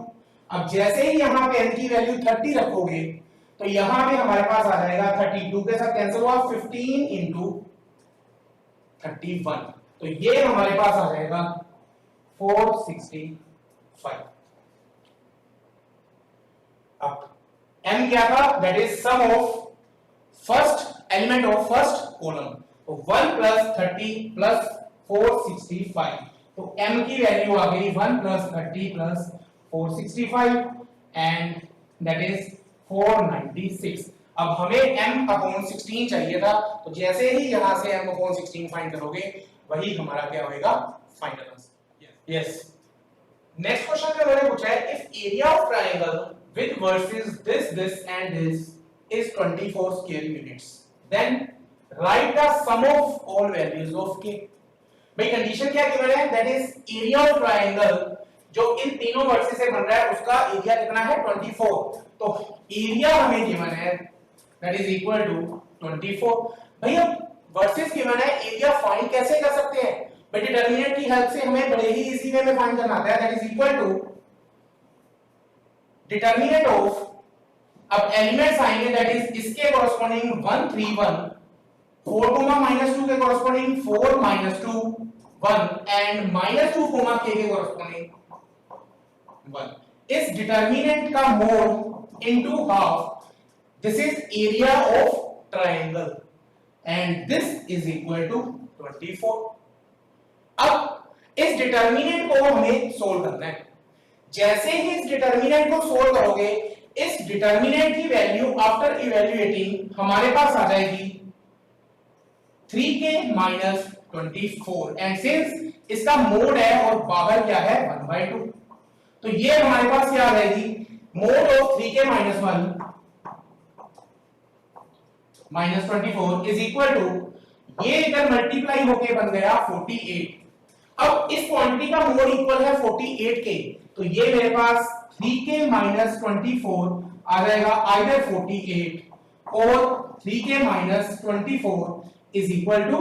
अब जैसे ही यहां पे n की वैल्यू 30 रखोगे तो यहां पे हमारे पास आ जाएगा 32 के साथ कैंसिल हुआ 15 into 31, तो ये हमारे पास आ जाएगा 465। अब m क्या था? That is sum of first element of first column. तो 1 प्लस 30 प्लस 465, तो m की वैल्यू आ गई 1 plus 30 plus 465 and that is 496। अब हमें m अपॉन 16 चाहिए था, तो जैसे ही यहां से m अपॉन 16 फाइंड करोगे वही हमारा क्या होएगा? Final answer. Yes. Next question में मैंने पूछा है, if area of triangle with versus this and this is 24 square units, then write the sum of all values of k। भाई कंडीशन क्या गिवन है? That is area of triangle जो इन तीनों versus से बन रहा है उसका एरिया कितना है? 24। तो एरिया हमें गिवन है दैट इज इक्वल टू 24। भाई अब वर्सेस गिवन है, एरिया फाइंड कैसे कर सकते हैं? भाई डिटरमिनेंट की हेल्प से हमें बड़े ही इजी वे में फाइंड करना आता है। That is equal to determinant of, अब एलिमेंट्स आएंगे दैट इज इसके कॉरस्पॉन्डिंग 1 3 1, 4 -2 के कॉरस्पॉन्डिंग 4 -2 1 एंड -2 k के कॉरस्पॉन्डिंग 1। इस डिटरमिनेंट का mod into half, this is area of triangle and this is equal to 24। अब इस डिटरमिनेंट को हमें सोल्व करना है। जैसे ही इस डिटरमिनेंट को सोल्व करोगे, इस डिटरमिनेंट की वैल्यू आफ्टर इवैल्यूएटिंग हमारे पास आ जाएगी 3k minus 24 एंड सिंस इसका मोड है और बाहर क्या है 1/2, तो ये हमारे पास क्या आ जाएगी? Mod of 3k minus 1 minus 24 is equal to, ये इधर मल्टीप्लाई होके बन गया 48। अब इस क्वांटिटी का मोड इक्वल है 48 के, तो ये मेरे पास 3k minus 24 आ जाएगा आइदर 48 और 3k minus 24 is equal to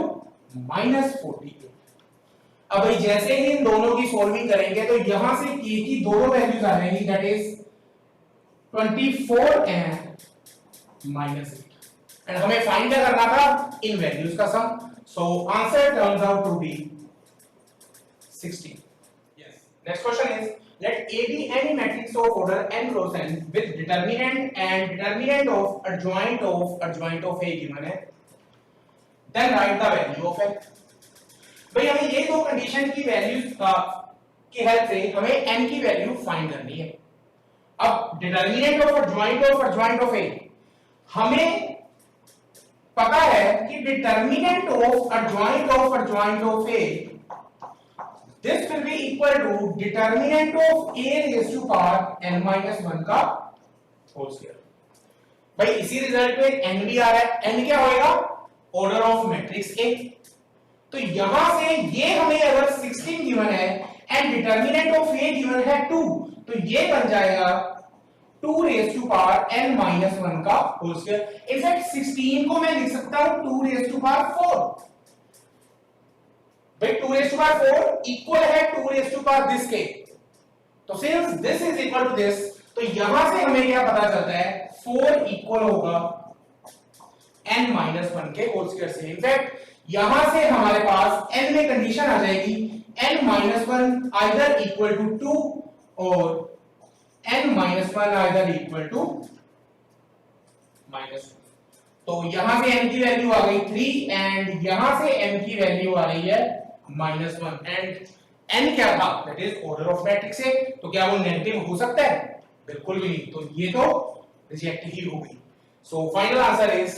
-48। अब भाई जैसे ही इन दोनों की सॉल्विंग करेंगे तो यहां से k की दोनों वैल्यूज आ जाएंगी दैट इज 24 एंड -8 एंड हमें फाइंड करना था इन वैल्यूज का sum. So answer turns out to be 16। Yes. Next question is, let A be any matrix of order n cross n with determinant and determinant of A given है, then write the value of x। भाई हमें ये दो condition की values की help से हमें n की वैल्यू फाइंड करनी है। अब डिटरमिनेंट ऑफ A हमें पता है कि determinant of A this will be equal to determinant of A raised to power n minus 1 का होल स्क्वायर। भाई इसी रिजल्ट में n भी आ रहा है, n क्या होएगा? Order of matrix A। तो यहां से ये हमें अगर 16 गिवन है and determinant of A given है 2, तो ये बन जाएगा 2 raise to power n minus 1 का होल स्क्वायर। इनफैक्ट 16 को मैं लिख सकता हूं 2 रेज टू पावर 4। भाई 2 रेज टू पावर 4 इक्वल है 2 रेज टू पावर दिस के, तो since this is equal to this, तो यहां से हमें क्या पता चलता है 4 इक्वल होगा n माइनस 1 के होल स्क्वायर से। इनफैक्ट यहां से हमारे पास n में कंडीशन आ जाएगी n minus 1 either equal to 2 और n minus 1 either equal to minus 1। तो यहां से n की वैल्यू आ गई 3 एंड यहां से n की वैल्यू आ रही है माइनस 1 एंड n क्या था, that is order of matrix है, तो क्या वो नेगेटिव हो सकता है? बिल्कुल भी नहीं, तो ये तो रिजेक्ट ही हो गई। So final answer is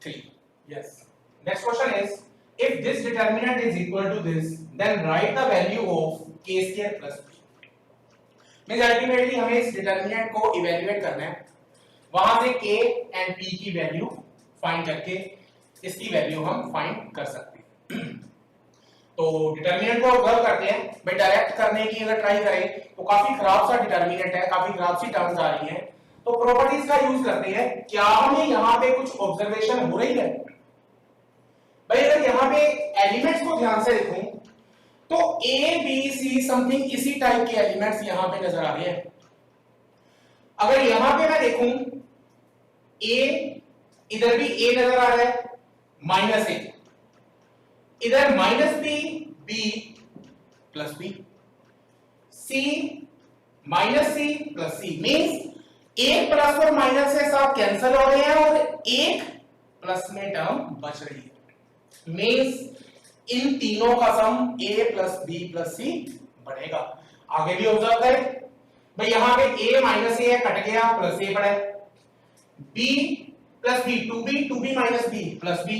3। Yes, next question is if this determinant is equal to this then write the value of k square plus b। Means ultimately हमें इस डिटरमिनेंट को इवैल्यूएट करना है, वहां से k एंड p की value find करके इसकी वैल्यू हम फाइंड कर सकते हैं। तो डिटरमिनेंट को ऑब्जर्व करते हैं। भाई डायरेक्ट करने की अगर ट्राई करें तो काफी खराब सा डिटरमिनेंट है, काफी खराब सी टर्म्स आ रही हैं, तो प्रॉपर्टीज का यूज करते हैं। क्या हमें यहां पे कुछ ऑब्जर्वेशन हो रही है? भाई अगर यहां पे एलिमेंट्स को ध्यान से देखूं तो ए बी सी समथिंग इसी टाइप के एलिमेंट्स यहां पे नजर आ रहे हैं। अगर यहां पे मैं देखूं ए, इधर भी ए नजर आ रहा है माइनस ए, इधर minus B, B plus B, C minus C plus C, means एक प्लस और माइनस से साथ कैंसिल हो रहे हैं और एक प्लस में टर्म बच रही है। मींस इन तीनों का sum a plus B plus C बढ़ेगा। आगे भी ऑब्जर्व करें, भाई यहां पे a माइनस ए कट गया, प्लस ए पड़ा है, b plus B, 2b minus B plus B,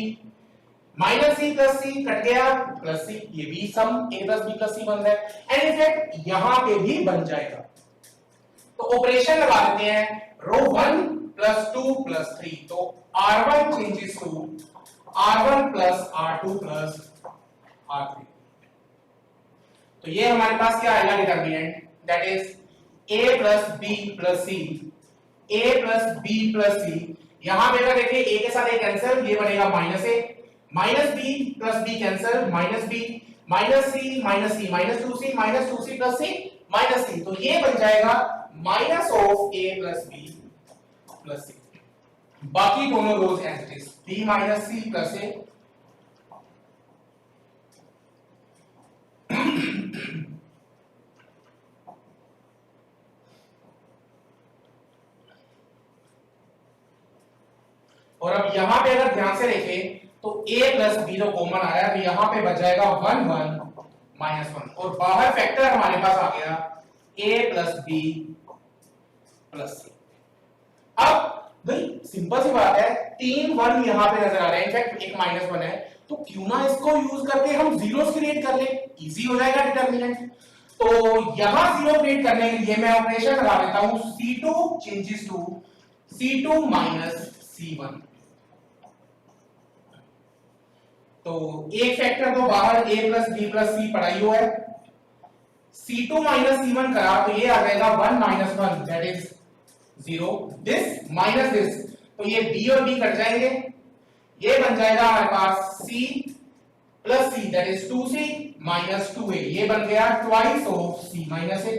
minus C plus C cut गया, प्लस सी, ये भी sum a plus B plus C बन रहा है एंड इनफैक्ट यहां पे भी बन जाएगा। तो ऑपरेशन लगा देते हैं, रो 1 प्लस 2 प्लस 3, तो r1 changes to r1 plus r2 plus r3। तो ये हमारे पास क्या आएगा determinant, that is a plus B plus C, a plus B plus C. यहां पे अगर देखिए a के साथ a कैंसिल, ये बनेगा minus a, minus B plus B cancel, minus B, minus C minus C, minus 2c minus 2c plus C minus C, तो ये बन जाएगा minus of a plus B plus C. बाकी दोनों rows as it is, b minus C plus a, और अब यहां पे अगर ध्यान से देखें तो a प्लस बी तो कॉमन आया, तो यहां पे बच जाएगा 1 1 माइनस 1 और बाहर फैक्टर हमारे पास आ गया a प्लस बी प्लस सी। अब भाई सिंपल सी बात है, 3 1 यहां पे नजर आ रहे हैं, इनफैक्ट एक माइनस 1 है, तो क्यों ना इसको यूज करके हम जीरोस क्रिएट कर ले, इजी हो जाएगा डिटरमिनेंट। तो यहां जीरो क्रिएट करने के लिए मैं ऑपरेशन लगा देता हूं, c2 changes to c2 minus c1। तो एक फैक्टर तो बाहर a प्लस बी प्लस सी पड़ा ही हुआ है, c2 माइनस c1 करा तो ये आ जाएगा 1 minus 1 that is 0, this minus this, तो ये b और b कट जाएंगे, ये बन जाएगा हमारे पास c plus c that is 2c minus 2a, ये बन गया twice of c minus a।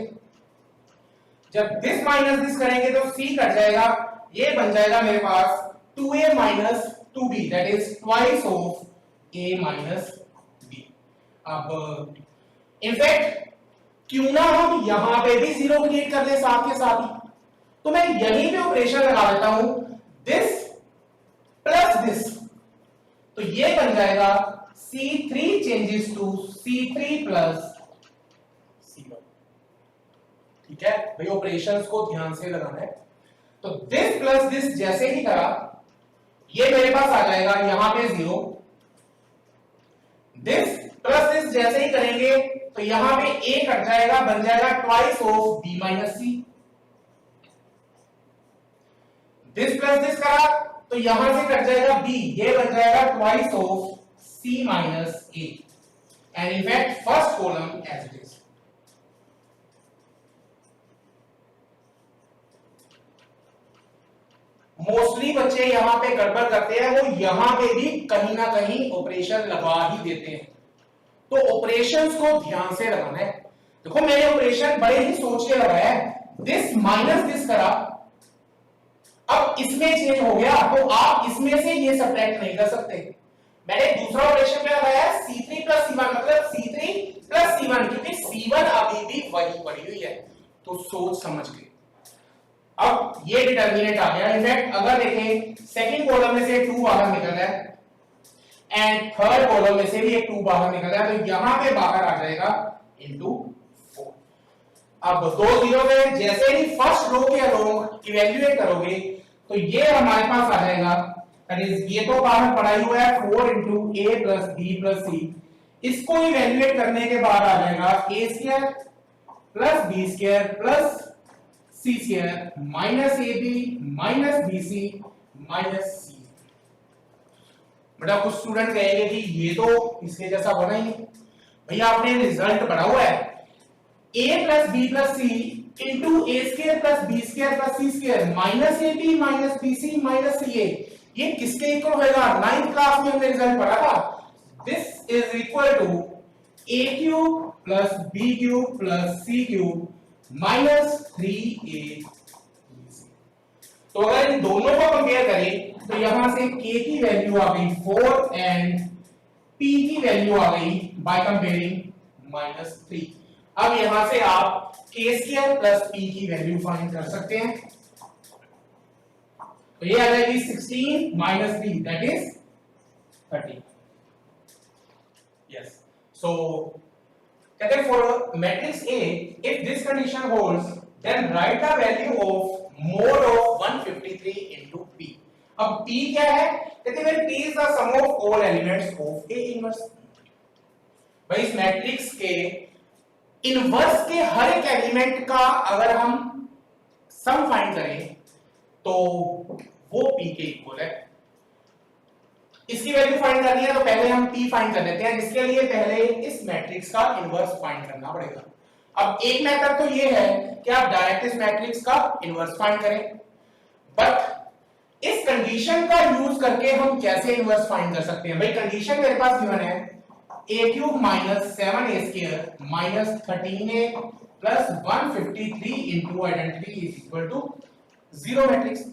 जब दिस माइनस दिस करेंगे तो c कट जाएगा, ये बन जाएगा मेरे पास 2a minus 2b that is twice of a minus b। अब इनफैक्ट क्यों ना हम यहां पे भी जीरो क्रिएट कर दें साथ के साथ ही, तो मैं यहीं पे ऑपरेशन लगा देता हूं, दिस प्लस दिस, तो ये बन जाएगा c3 changes to c3 plus c1। ठीक है भाई, ऑपरेशंस को ध्यान से लगाना है। तो दिस प्लस दिस जैसे ही करा, ये मेरे पास आ जाएगा यहां पे 0, दिस प्लस दिस जैसे ही करेंगे तो यहां पे a कट जाएगा, बन जाएगा twice of b minus c। This plus this करा तो यहां से कट जाएगा b, ये बन जाएगा twice of c minus a and in fact first column as it is. Mostly बच्चे यहां पे गड़बड़ करते हैं, वो यहां पे भी कहीं ना कहीं ऑपरेशन लगा ही देते हैं। तो ऑपरेशंस को ध्यान से लगाना है। देखो मैंने ऑपरेशन बड़े ही सोच के लगाया है, दिस माइनस दिस करा, अब इसमें चेंज हो गया तो आप इसमें से ये सब्ट्रैक्ट नहीं कर सकते। मैंने दूसरा ऑपरेशन क्या लगाया है, C3 प्लस C1 मतलब C3 प्लस C1, क्योंकि C1 अभी भी वही पड़ी हुई है। तो सोच समझ के अब ये डिटर्मिनेंट आ गया। इनफैक्ट अगर देखें सेकंड कॉलम में से 2 बाहर निकल रहा है एंड थर्ड कॉलम में से भी एक 2 बाहर निकल रहा है, तो यहां पे बाहर आ जाएगा इनटू 4। अब 2 जीरो में जैसे ही फर्स्ट रो के अलोंग इवैल्यूएट करोगे तो ये हमारे पास आ जाएगा, दैट इज ये तो बाहर पड़ा ही हुआ है 4 into a plus b plus c, इसको इवैल्यूएट करने के बाद आ जाएगा a square plus b square plus c square minus ab minus bc minus c। बेटा कुछ स्टूडेंट कहेंगे कि ये तो इसके जैसा बना ही नहीं। भैया आपने रिजल्ट पढ़ा हुआ है a प्लस b प्लस c into A square plus B square plus C square minus A B minus B C minus C A, ये किसके इक्वल होगा? 9th क्लास में हमने रिजल्ट पढ़ा था। This is equal to a cube plus b cube plus c cube minus 3a। तो अगर इन दोनों को कंपेयर करें तो यहां से k की वैल्यू आ गई 4 एंड p की वैल्यू आ गई बाय कंपेयरिंग -3। अब यहां से आप k स्क्वायर प्लस p की वैल्यू फाइंड कर सकते हैं। तो ये आ जाएगी 16 minus 3 that is 30। Yes, so कहते हैं for matrix A if this condition holds then right the value of mod of 153 into p। अब p क्या है? कहते हैं p is the sum of all elements of A inverse. भाई इस matrix के इनवर्स के हर एक एलिमेंट का अगर हम सम फाइंड करें तो वो p के इक्वल है। इसकी वैल्यू फाइंड करनी है तो पहले हम p फाइंड कर लेते हैं, जिसके लिए पहले इस मैट्रिक्स का इनवर्स फाइंड करना पड़ेगा। अब एक मेथड तो ये है कि आप डायरेक्ट इस मैट्रिक्स का इनवर्स फाइंड करें, बट इस कंडीशन का यूज करके हम कैसे इनवर्स फाइंड कर सकते हैं? भाई कंडीशन मेरे पास गिवन है a cube minus 7a square minus 13a plus 153 into identity is equal to 0 matrix.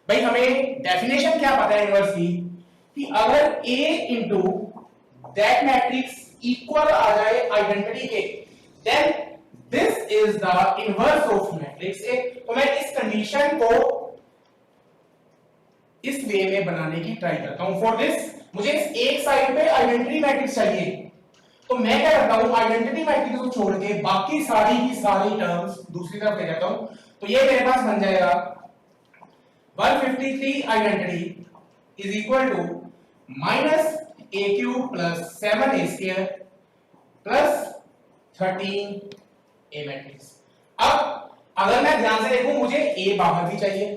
भाई हमें डेफिनेशन क्या पता है इनवर्स की, कि अगर a इंटू दैट मैट्रिक्स इक्वल आ जाए आइडेंटिटी के, then this is the inverse of matrix A। तो मैं इस कंडीशन को इस वे में बनाने की ट्राई करता हूं। फॉर दिस मुझे इस एक साइड पे आइडेंटिटी मैट्रिक्स चाहिए, तो मैं क्या करता हूं, आइडेंटिटी मैट्रिक्स को छोड़ के बाकी सारी की सारी टर्म्स दूसरी तरफ ले जाता हूं। तो ये मेरे पास बन जाएगा 153 identity is equal to minus a cube plus 7a square plus 13a matrix. अब अगर मैं ध्यान से देखूं मुझे a बाहर भी चाहिए,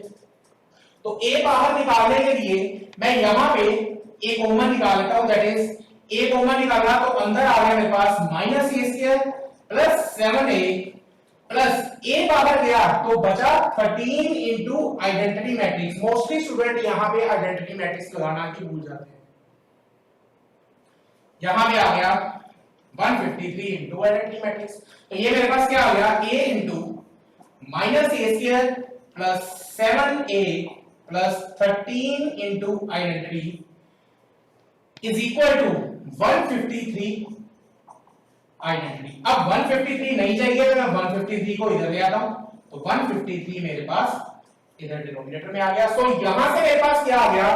तो a बाहर निकालने के लिए मैं यहां पे a कॉमन निकाल लेता हूं, दैट इज a कॉमन निकालना तो अंदर आ गया मेरे पास minus a square plus 7a plus a बाहर गया तो बचा 13 into identity matrix. Mostly student यहां पे आइडेंटिटी मैट्रिक्स लगाना की भूल जाते हैं। यहां पे आ गया 153 इंटू आइडेंटिटी मैट्रिक्स, तो ये मेरे पास क्या आ गया a into minus a square plus 7a plus 13 into identity is equal to 153 identity. अब 153 नहीं चाहिए तो मैं 153 को इधर ले आता हूं, तो 153 मेरे पास इधर डिनोमिनेटर में आ गया। सो यहां से मेरे पास क्या आ गया,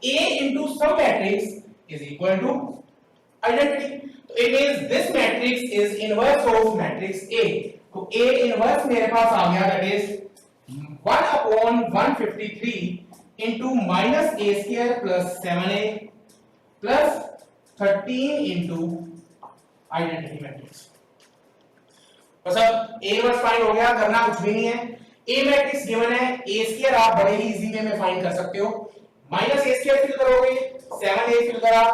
a into some matrix is equal to identity. तो it means this matrix is inverse of matrix A। तो A इनवर्स मेरे पास आ गया, that is 1 upon 153 into minus a square plus 7a plus 13 into identity matrix. बस अब a inverse find हो गया, करना कुछ भी नहीं है। a मैट्रिक्स गिवन है, a स्क्वायर आप बड़े ही इजी वे में फाइंड कर सकते हो। माइनस a स्क्वायर फिल करोगे, 7a फिल करा,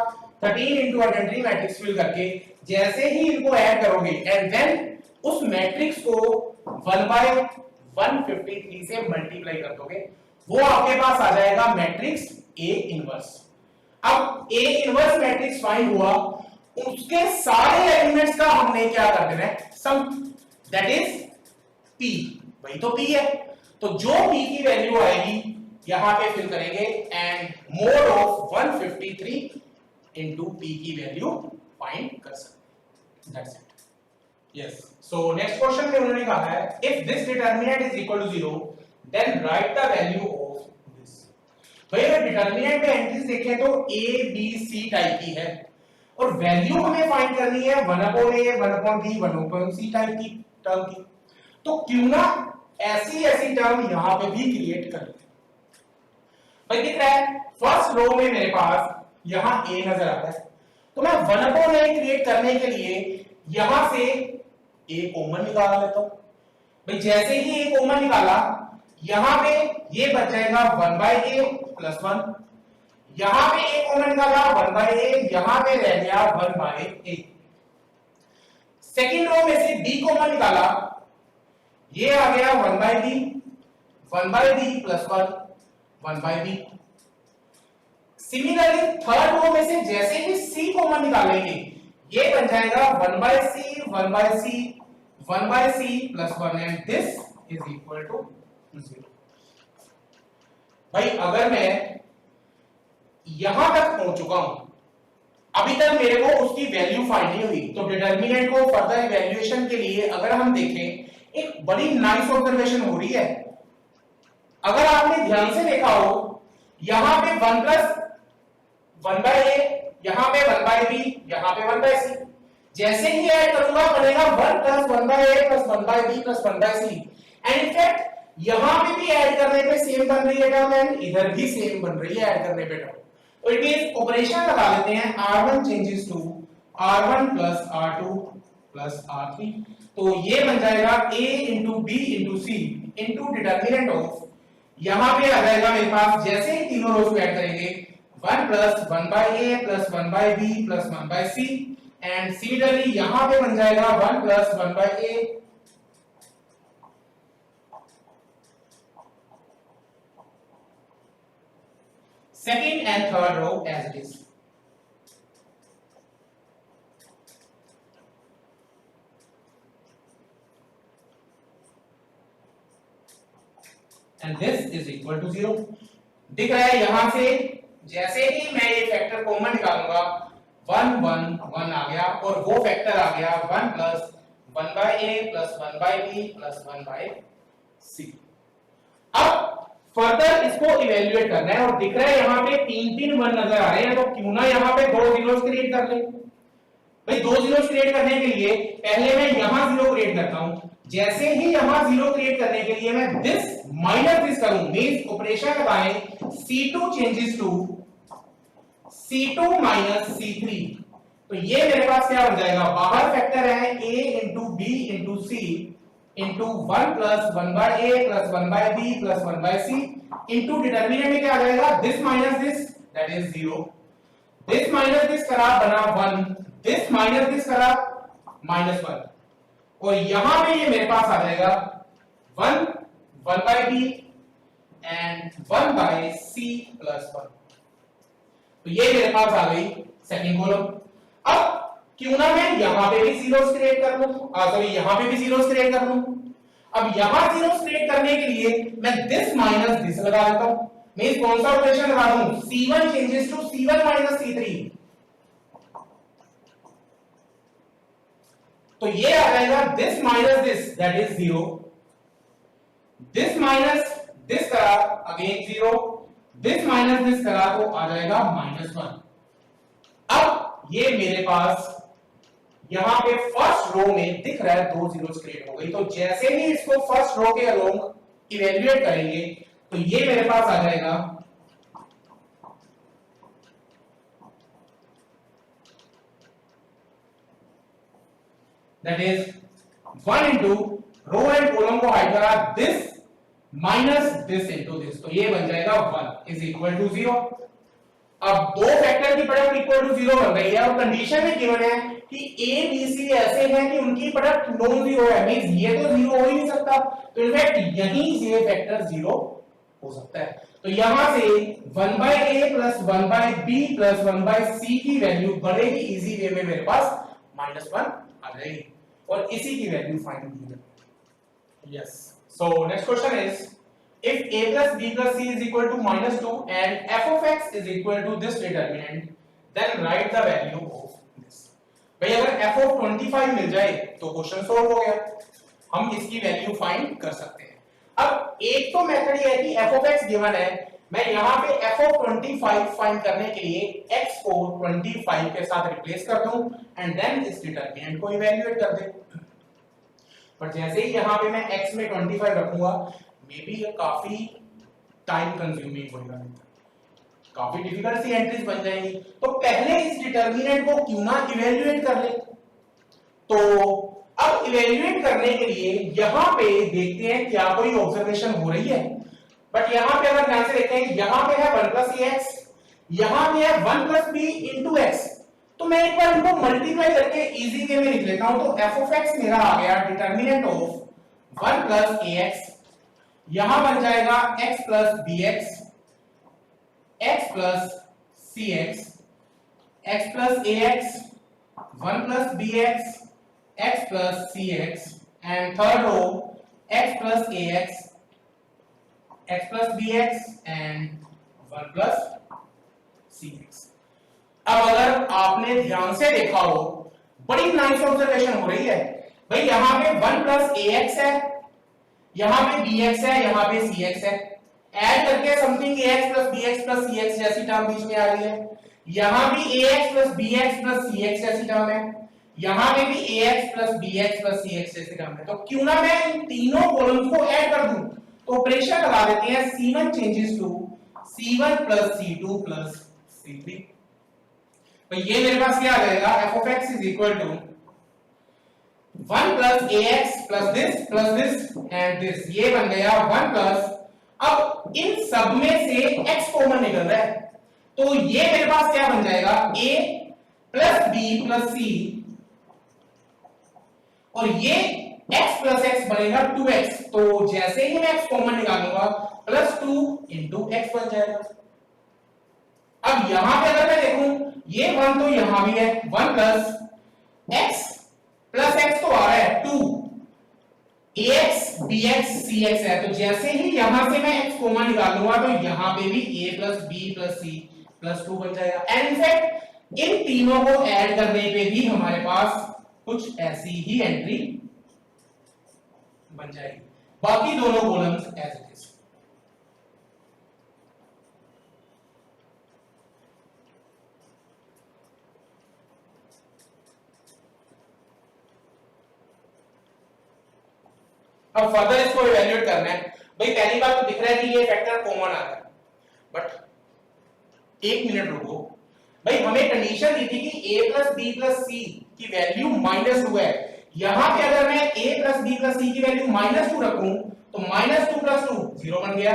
13 इंटू आइडेंटिटी मैट्रिक्स फिल करके जैसे ही इनको ऐड करोगे एंड देन उस मैट्रिक्स को 1 बाय 153 से मल्टीप्लाई कर दोगे, वो आपके पास आ जाएगा मैट्रिक्स ए इनवर्स। अब ए इनवर्स मैट्रिक्स फाइंड हुआ, उसके सारे एलिमेंट्स का हमने क्या कर देना है, सम, दैट इज पी, वही तो पी है। तो जो पी की वैल्यू आएगी यहां पे फिल करेंगे and mod of 153 into p की वैल्यू फाइंड कर सकते, that's it. Yes, so next question में उन्होंने कहा है if this determinant is equal to 0 then right the value of this. भाई अगर डिटरमिनेंट में एंट्रीज देखें तो ए बी सी टाइप की है और वैल्यू हमें फाइंड करनी है 1/a 1/b 1/c टाइप की टर्म की। तो क्यों ना ऐसी ऐसी टर्म यहां पे भी क्रिएट कर ले। भाई दिख रहा है फर्स्ट रो में मेरे पास यहां a नजर आता है, तो मैं 1/a क्रिएट करने के लिए यहां से a कॉमन निकाल लेता हूं। भाई जैसे ही a कॉमन निकाला यहां पे ये बच जाएगा 1/a + 1, यहां पे a कॉमन निकाला 1/a, यहां पे रह गया 1/a। सेकंड रो में से b कॉमन निकाला, ये आ गया 1/b, 1/b + 1 1/b। Similarly third row में से जैसे ही c कॉमन निकालेंगे ये बन जाएगा 1/c 1/c 1/c + 1 and this is equal to 0। भाई अगर मैं यहां तक पहुंच चुका हूं, अभी तक मेरे को उसकी वैल्यू फाइंड नहीं हुई, तो डिटरमिनेंट को फर्दर इवैल्यूएशन के लिए अगर हम देखें एक बड़ी नाइस ऑब्जर्वेशन हो रही है। अगर आपने ध्यान से देखा हो यहां पे 1 + 1/a, यहां पे 1/b, यहां पे 1/c, जैसे ही ऐड करूंगा बनेगा 1 + 1/a + 1/b + 1/c and in fact यहां पे भी ऐड करने पे सेम बन रही है टर्म एंड इधर भी सेम बन रही है ऐड करने पे टर्म। तो इट मींस ऑपरेशन लगा लेते हैं r1 changes to r1 + r2 + r3, तो ये बन जाएगा a * b * c * determinant of, यहां पे आ जाएगा मेरे पास जैसे ही तीनों रोज को ऐड करेंगे 1 + 1/a + 1/b + 1/c and similarly यहां पे बन जाएगा 1 + 1/a second and third row as it is। and this is equal to 0। दिख रहा है यहां से जैसे ही मैं ये फैक्टर कॉमन निकालूंगा 1 1 1 आ गया और वो फैक्टर आ गया 1 + 1/a + 1/b + 1/c। अब फर्दर इसको इवैल्यूएट करना है और दिख रहा है यहां पे 3 1 नजर आ रहे हैं, तो क्यों ना यहां पे 2 जीरोस क्रिएट कर ले। भाई 2 जीरोस क्रिएट करने के लिए पहले मैं यहां 0 क्रिएट करता हूं, जैसे ही यहां 0 क्रिएट करने के लिए मैं दिस माइनस दिस करूं, मींस ऑपरेशन लगाएं c2 changes to c2 - c3, तो ये मेरे पास क्या बन जाएगा, बाहर फैक्टर है a * b * c into 1 + 1/a + 1/b + 1/c into determinant में क्या आ जाएगा, this minus this that is 0, this minus this करा बना 1, this minus this करा -1 और यहां पे ये मेरे पास आ जाएगा 1 1/b and 1/c + 1, तो ये मेरे पास आ गई सेकंड कॉलम। अब क्यों ना मैं यहां पे भी जीरोस क्रिएट कर लूं, सॉरी यहां पे भी जीरोस क्रिएट कर लूं। अब यहां जीरोस क्रिएट करने के लिए मैं दिस माइनस दिस लगा देता हूं, मींस कौन सा ऑपरेशन लगा दूं, c1 changes to c1 - c3, तो ये आ जाएगा this minus this that is 0, this minus this करा अगेन 0, दिस माइनस दिस करा तो आ जाएगा -1। अब ये मेरे पास यहां पे फर्स्ट रो में दिख रहा है 2 जीरोस क्रिएट हो गई, तो जैसे ही इसको फर्स्ट रो के अलोंग इवैल्यूएट करेंगे तो ये मेरे पास आ जाएगा that is 1 into row and column को हाइड करा this minus this into this, तो ये बन जाएगा 1 इज इक्वल टू 0। अब दो फैक्टर की प्रोडक्ट इक्वल टू 0 बन रही है और कंडीशन में गिवन है कि ए बी सी ऐसे हैं कि उनकी प्रोडक्ट नॉन जीरो है, मींस ये तो जीरो हो ही नहीं सकता, तो इनफैक्ट यहीं ये फैक्टर 0 हो सकता है। तो यहां से 1/a plus 1/b plus 1/c की वैल्यू बड़े ही इजी वे में मेरे पास -1 आ जाएगी और इसी की वैल्यू फाइंड की है। Yes, so next question is if a plus b plus c is equal to -2 and f of x is equal to this determinant, then write the value of this। भाई अगर f of 25 मिल जाए तो question solve हो गया, हम इसकी value find कर सकते हैं। अब एक तो मेथड ये है कि f of x गिवन है, मैं यहां पे f of 25 फाइंड करने के लिए x को 25 के साथ रिप्लेस कर दूं एंड देन इस डिटरमिनेंट को इवैल्यूएट कर दे। पर जैसे ही यहां पे मैं x में 25 रखूंगा, मे बी ये काफी टाइम कंज्यूमिंग होगा, काफी डिफिकल्ट सी एंट्रीज बन जाएंगी। तो पहले इस डिटरमिनेंट को क्यों ना इवैल्यूएट कर ले। तो अब इवैल्यूएट करने के लिए यहां पे देखते हैं क्या कोई ऑब्जर्वेशन हो रही है। बट यहां पे अगर ध्यान से देखें, यहां पे है 1 प्लस ax, यहां पे है 1 प्लस b इंटू x। तो मैं एक बार इनको मल्टीप्लाई करके इजी वे में लिख लेता हूं। तो f ऑफ x मेरा आ गया डिटरमिनेंट ऑफ 1 प्लस ax, यहां बन जाएगा x plus bx, x plus cx, x plus ax, 1 plus bx, x plus cx and third row x plus ax, x plus bx and 1 plus cx। अब अगर आपने ध्यान से देखा हो, बड़ी नाइस ऑब्जर्वेशन हो रही है। भाई यहां पे 1 प्लस ax है, यहां पे bx है, यहां पे cx है, ऐड करके something ax plus bx plus cx जैसी टर्म बीच में आ रही है। यहां भी ax plus bx plus cx जैसी टर्म है, यहां पे भी ax plus bx plus cx जैसी टर्म है। तो क्यों ना मैं इन तीनों कॉलम्स को ऐड कर दूं। तो ऑपरेशन लगा देते हैं, c1 changes to c1 plus c2 plus c3। तो ये मेरे पास क्या आ जाएगा, f of x is equal to 1 plus ax plus this and this, ये बन गया 1 प्लस। अब इन सब में से x कॉमन निकल रहा है, तो ये मेरे पास क्या बन जाएगा, a प्लस b प्लस c, और ये x प्लस x बनेगा 2x। तो जैसे ही मैं x कॉमन निकालूंगा प्लस 2 इंटू x बन जाएगा। अब यहां पे अगर मैं देखूं, ये 1 तो यहां भी है, 1 प्लस x प्लस x तो आ रहा है 2, ax bx cx है। तो जैसे ही यहां से मैं x कॉमन निकालूंगा तो यहां पे भी a प्लस b प्लस c प्लस 2 बन जाएगा। एंड इनफैक्ट इन तीनों को ऐड करने पे भी हमारे पास कुछ ऐसी ही एंट्री बन जाएगी, बाकी दोनों कॉलम्स एज इट इज। अब फर्दर इसको इवैल्यूएट करना है। भाई पहली बात तो दिख रहा है कि ये फैक्टर कॉमन आ रहा है, बट एक मिनट रुको। भाई हमें कंडीशन दी थी कि a प्लस b प्लस c की वैल्यू -2 है। यहां पे अगर मैं a प्लस b प्लस c की वैल्यू -2 रखूं तो -2 प्लस 2 0 बन गया।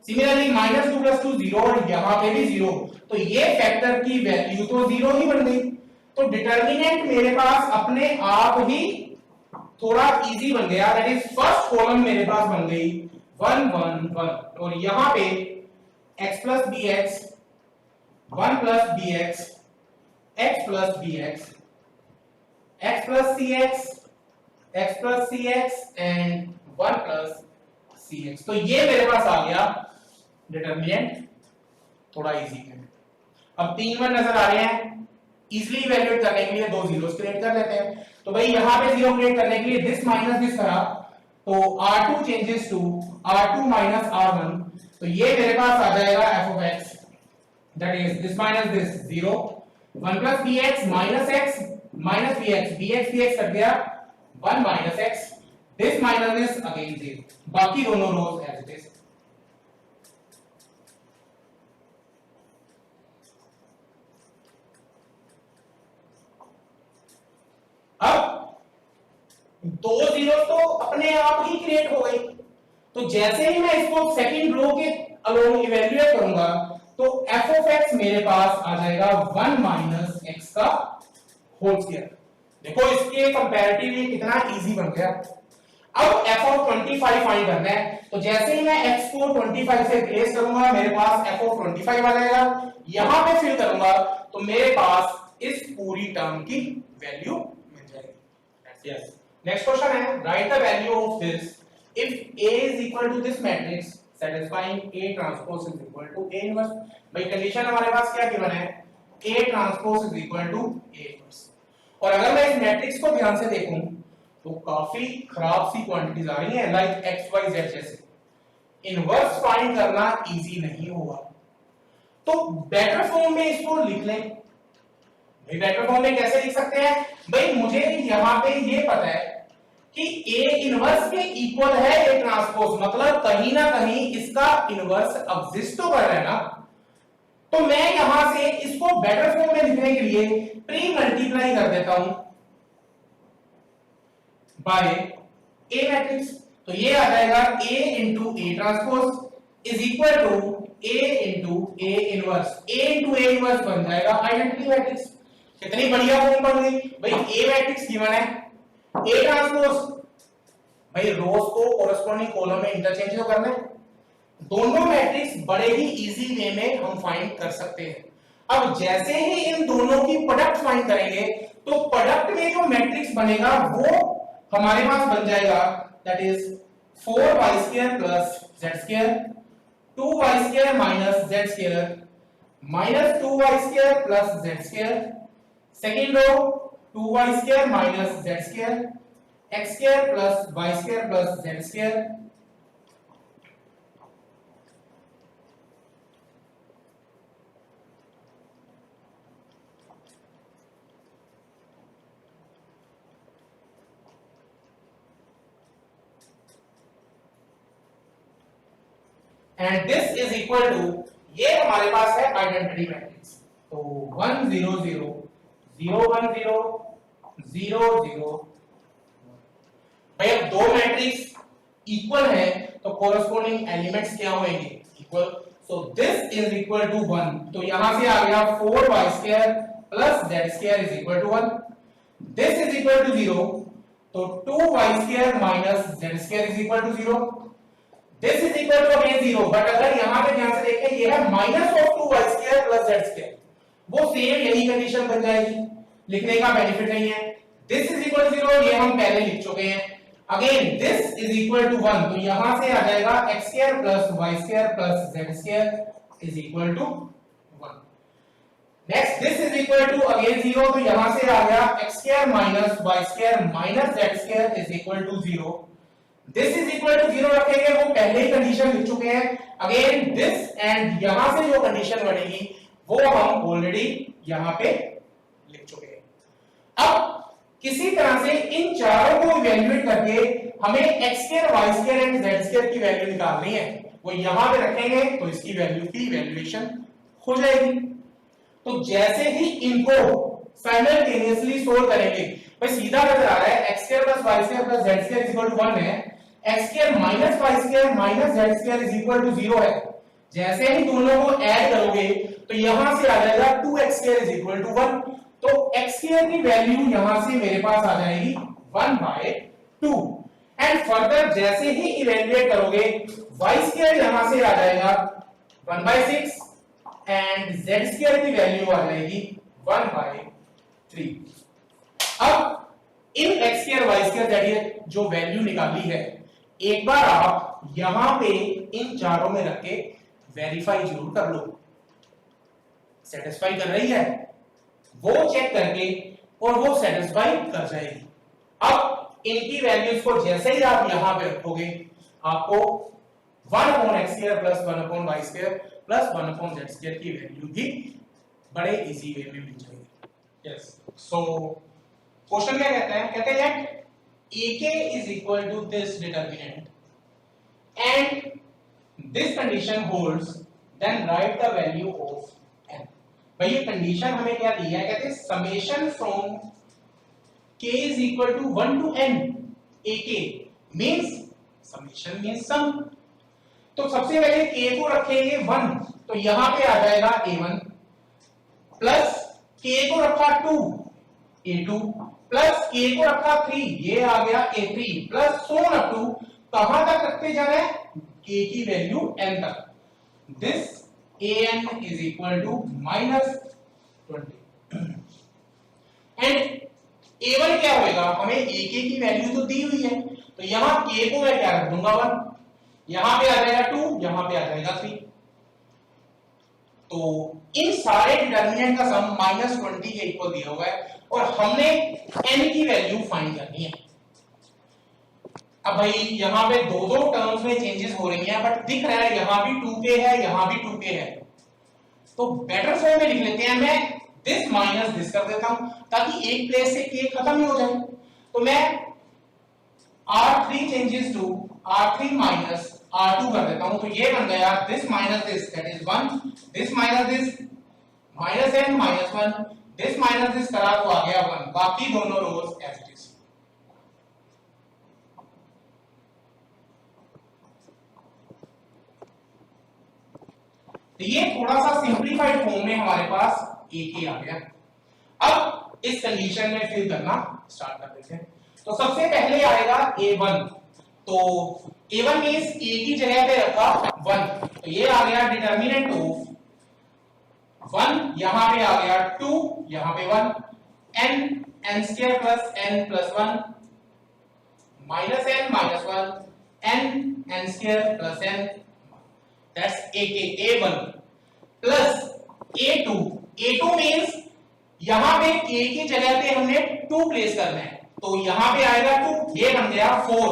सिमिलरली -2 प्लस 2 0, और यहां पे भी 0। तो ये फैक्टर की वैल्यू तो 0 ही बन गई। तो डिटरमिनेंट मेरे पास अपने आप ही थोड़ा इजी बन गया। दैट इज फर्स्ट कॉलम मेरे पास बन गई 1 1 1, और यहां पे x plus bx, 1 plus bx, x plus bx, x plus cx, x plus cx and 1 plus cx। तो ये मेरे पास आ गया डिटरमिनेंट, थोड़ा इजी है। अब 3 1 नजर आ रहे हैं, इजीली इवैल्यूएट करने के लिए दो जीरोस क्रिएट कर लेते हैं। तो भाई यहां पे जीरो क्रिएट करने के लिए दिस माइनस दिस करा, तो r2 changes to r2 minus r1। तो ये मेरे पास आ जाएगा f of x, that is this minus this 0, 1 plus bx minus x minus bx, bx bx cut गया, 1 minus x, this minus this again 0। बाकी दोनों रोज एज इट इज। अब दो जीरो तो अपने आप ही क्रिएट हो गई। तो जैसे ही मैं इसको सेकंड रो के अलोंग इवैल्यूएट करूंगा तो f of x मेरे पास आ जाएगा 1 माइनस x का होल स्क्वायर। देखो इसके कंपैरेटिवली कितना इजी बन गया। अब f ऑफ 25 फाइंड करना है, तो जैसे ही मैं x को 25 से रिप्लेस करूंगा मेरे पास f ऑफ 25 आ जाएगा, यहां पे फिल करूंगा तो मेरे पास इस पूरी टर्म की वैल्यू मिल जाएगी। यस, नेक्स्ट क्वेश्चन है, right the value of this if a is equal to this matrix satisfying a transpose is equal to a inverse। भाई कंडीशन हमारे पास क्या गिवन है, a transpose is equal to a inverse। और अगर मैं इस मैट्रिक्स को ध्यान से देखूं तो काफी खराब सी क्वांटिटीज आ रही हैं, लाइक x y z जैसे, इनवर्स फाइंड करना इजी नहीं होगा। तो बेटर फॉर्म में इसको लिख लें। भाई बेटर फॉर्म में कैसे लिख सकते हैं, भाई मुझे यहां पे ये पता है कि A इनवर्स के इक्वल है A ट्रांसपोज, मतलब कहीं ना कहीं इसका इनवर्स एग्जिस्ट तो कर रहा है ना। तो मैं यहां से इसको बेटर फॉर्म में लिखने के लिए प्री मल्टीप्लाई कर देता हूं बाय A मैट्रिक्स। तो ये आ जाएगा A into A transpose is equal to A into A inverse. A into A inverse बन जाएगा आइडेंटिटी मैट्रिक्स। कितनी बढ़िया फॉर्म बन गई भाई। A मैट्रिक्स गिवन है, A ट्रांसपोज, भाई रोज को कोरेस्पोंडिंग कॉलम में इंटरचेंज तो करना है। दोनों मैट्रिक्स बड़े ही इजी वे में हम फाइंड कर सकते हैं। अब जैसे ही इन दोनों की प्रोडक्ट फाइंड करेंगे तो प्रोडक्ट में जो मैट्रिक्स बनेगा वो हमारे पास बन जाएगा, that is 4y² plus z², 2y² minus z² minus 2y² plus z², second row 2y² minus z², x² plus y² plus z², and this is equal to, ये हमारे पास है आइडेंटिटी मैट्रिक्स। तो 1 0 0 0 1 0 0 0। भाई अब दो मैट्रिक्स इक्वल है तो corresponding elements क्या होंगे, equal. So this is equal to 1, तो यहां से आ गया 4y² plus z² is equal to 1। This is equal to 0, तो 2y² minus z² is equal to 0। This is equal to again 0, but अगर यहां पे ध्यान से देखें ये है minus of 2y² plus z², वो सेम यही कंडीशन बन जाएगी, लिखने का बेनिफिट नहीं है। दिस इज इक्वल टू 0 ये हम पहले लिख चुके हैं। Again this is equal to 1, तो यहां से आ जाएगा x² plus y² plus z² is equal to 1। Next this is equal to again 0, तो यहां से आ गया x² minus y² minus z² is equal to 0। This is equal to 0 रखेंगे, वो पहले ही कंडीशन लिख चुके हैं। अगेन दिस एंड यहां से जो कंडीशन बनेगी वो हम ऑलरेडी यहां पे लिख चुके हैं। अब किसी तरह से इन चारों को इवैल्यूएट करके हमें x² y² एंड z² की वैल्यू निकालनी है, वो यहां पे रखेंगे तो इसकी वैल्यू की इवैल्यूएशन हो जाएगी। तो जैसे ही इनको साइमल्टेनियसली सोल्व करेंगे, भाई सीधा नजर आ रहा है x² plus y² plus z² is equal to 1 है, x² minus y² minus z² is equal to 0 है। जैसे ही दोनों को ऐड करोगे तो यहां से आ जाएगा 2x² इज इक्वल टू 1, तो x² की वैल्यू यहां से मेरे पास आ जाएगी 1/2। एंड फर्दर जैसे ही इवैल्यूएट करोगे y² यहां से आ जाएगा 1/6 एंड z² की वैल्यू आ जाएगी 1/3। अब इन x² y² z जो वैल्यू निकाली है, एक बार आप यहां पे इन चारों में रख के वेरीफाई जरूर कर लो, सेटिस्फाई कर रही है, वो चेक करके और वो सेटिस्फाई कर जाएगी। अब इनकी वैल्यूज को जैसे ही आप यहां पे रखोगे आपको 1/x² plus 1/y² plus 1/z² की वैल्यू भी बड़े इजी वे में मिल जाएगी। यस, सो क्वेश्चन क्या कहता है, कहते हैं AK is equal to this determinant and this condition holds, then write the value of n। भाई ये कंडीशन हमें क्या दी है, कहते हैं summation from k is equal to 1 to n AK means summation means sum। तो सबसे पहले k को रखेंगे 1, तो यहां पे आ जाएगा A1 प्लस k को रखा 2 A2 प्लस के को रखा 3, ये आ गया a3 plus so on up to कहां तक रखते जा रहे हैं, k की वैल्यू n तक। This an is equal to -20 and a1 क्या होएगा, हमें ak की वैल्यू तो दी हुई है, तो यहां k को मैं क्या रख दूंगा 1, यहां पे आ जाएगा 2, यहां पे आ जाएगा 3। तो इन सारे डिटर्मिनेंट का सम -20 के इक्वल दिया हुआ है और हमने n की वैल्यू फाइंड करनी है। अब भाई यहां पे दो दो टर्म्स में चेंजेस हो रही हैं, बट दिख रहा है यहां भी 2k है, यहां भी 2k है, तो बेटर फॉर्म में लिख लेते हैं, मैं दिस माइनस दिस कर देता हूं ताकि एक प्लेस से k खत्म ही हो जाए। तो मैं r3 changes to r3 minus r2 कर देता हूं, तो ये बन गया this minus this that is 1, this minus this minus n minus 1, this minus this करा तो आ गया 1, बाकी दोनों रोज एज इट इज। तो ये थोड़ा सा सिंपलीफाइड फॉर्म में हमारे पास ak आ गया। अब इस कंडीशन में फिल करना स्टार्ट कर देते हैं। तो सबसे पहले आएगा a1, तो a1 मींस a की जगह पे रखा 1, तो ये आ गया डिटर्मिनेंट ऑफ 1, यहां पे आ गया 2, यहां पे 1, n n square plus n plus 1 minus n minus 1 n n square plus n, that's a1 plus a2 means यहां पे k की जगह पे हमने 2 प्लेस करना है, तो यहां पे आएगा 2, ये बन गया 4,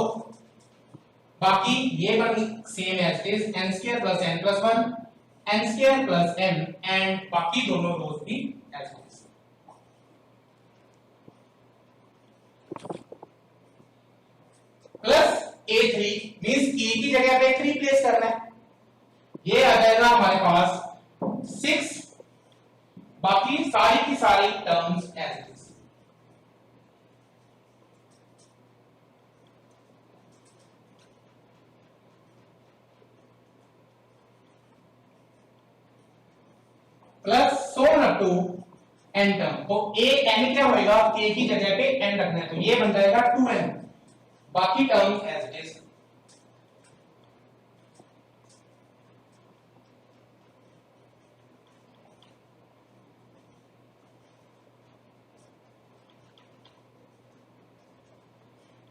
बाकी ये बन same as it is n square plus n plus 1 n square plus n and बाकी दोनों रोज भी as it is. Plus a3 means k की जगह पे 3 प्लेस करना है, ये आ जाएगा हमारे पास 6, बाकी सारी की सारी terms as it is. Plus so on up to n term, तो n क्या होएगा, k की जगह पे n रखना है, तो ये बन जाएगा 2n, बाकी terms as it is.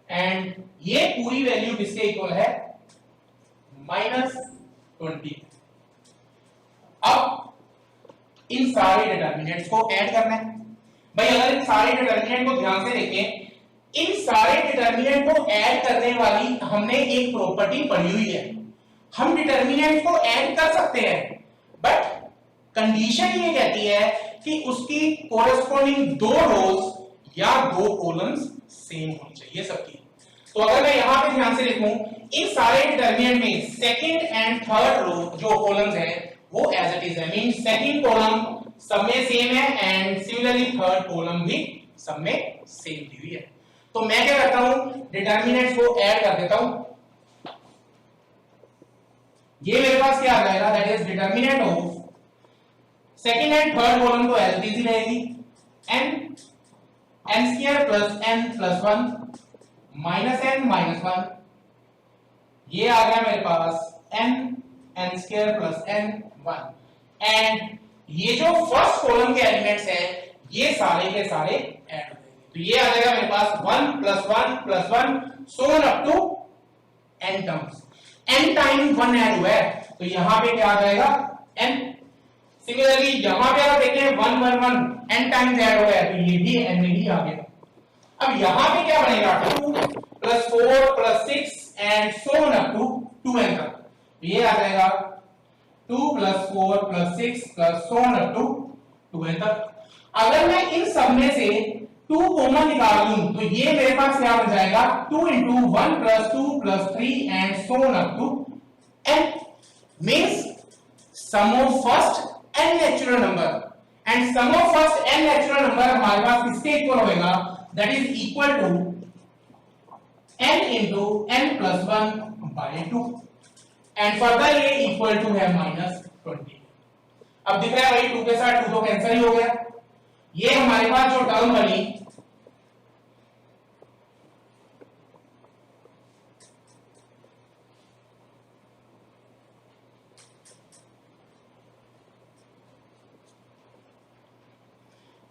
And ये पूरी वैल्यू किसके इक्वल है, -20। अब इन सारे डिटर्मिनेंट्स को ऐड करना है। भाई अगर इन सारे डिटर्मिनेंट को ध्यान से देखें, इन सारे डिटर्मिनेंट को ऐड करने वाली हमने एक प्रॉपर्टी पढ़ी हुई है, हम डिटर्मिनेंट को ऐड कर सकते हैं, बट कंडीशन ये कहती है कि उसकी कोरेस्पोंडिंग दो रोज या दो कॉलम्स सेम होनी चाहिए सबकी। तो अगर मैं यहां पे ध्यान से देखूं, इन सारे डिटर्मिनेंट में सेकंड एंड थर्ड रो जो कॉलम्स है वो एज इट इज है, मीन सेकंड कॉलम सब में सेम है एंड सिमिलरली थर्ड कॉलम भी सब में सेम दी हुई है। तो मैं क्या करता हूं, डिटर्मिनेंट्स को ऐड कर देता हूं, ये मेरे पास क्या आ जाएगा, that is determinant of second and third column तो एज इट इज रहेगी, n square plus n plus 1 minus n minus 1, ये आ गया मेरे पास n square plus n 1, and ये जो फर्स्ट कॉलम के एलिमेंट्स है ये सारे के सारे ऐड हो जाएंगे, तो ये आ जाएगा मेरे पास 1 plus 1 plus 1 so on up to n terms, n time 1 add हुआ है, तो यहां पे क्या आ जाएगा n। सिमिलरली यहां पे आप देखें 1 1 1 n टाइम्स ऐड हुआ है, तो ये भी n में ही आ गया। अब यहां पे क्या बनेगा, 2 plus 4 plus 6 and so on up to 2n तक, तो ये आ जाएगा 2 plus 4 plus 6 plus so on up to 2n तक। अगर मैं इन सब में से 2 कॉमन निकाल लूं तो ये मेरे पास क्या बन जाएगा, 2 into 1 plus 2 plus 3 and so on up to n, means sum of first n natural number, and sum of first n natural number हमारे पास किसके इक्वल होगा, that is equal to n into n plus 1 by 2, and further ये equal to है -20। अब दिख रहा है भाई 2 के साथ 2 तो कैंसिल ही हो गया, ये हमारे पास जो टर्म बनी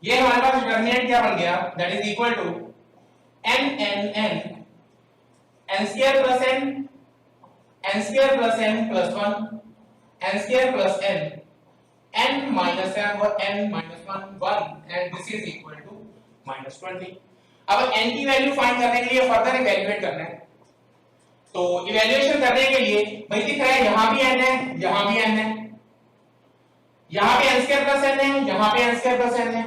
ये हमारे पास डिटरमिनेंट क्या बन गया, that is equal to n n n n square plus n square plus n plus 1 n square plus n minus n और n minus 1 and this is equal to minus 20। अब n की value find करने के लिए further evaluate करना है, तो evaluation करने के लिए भाई दिख रहा है यहां भी n है, यहां भी n है, यहां पे n स्क्वायर प्लस n है, यहां पे n स्क्वायर प्लस n है,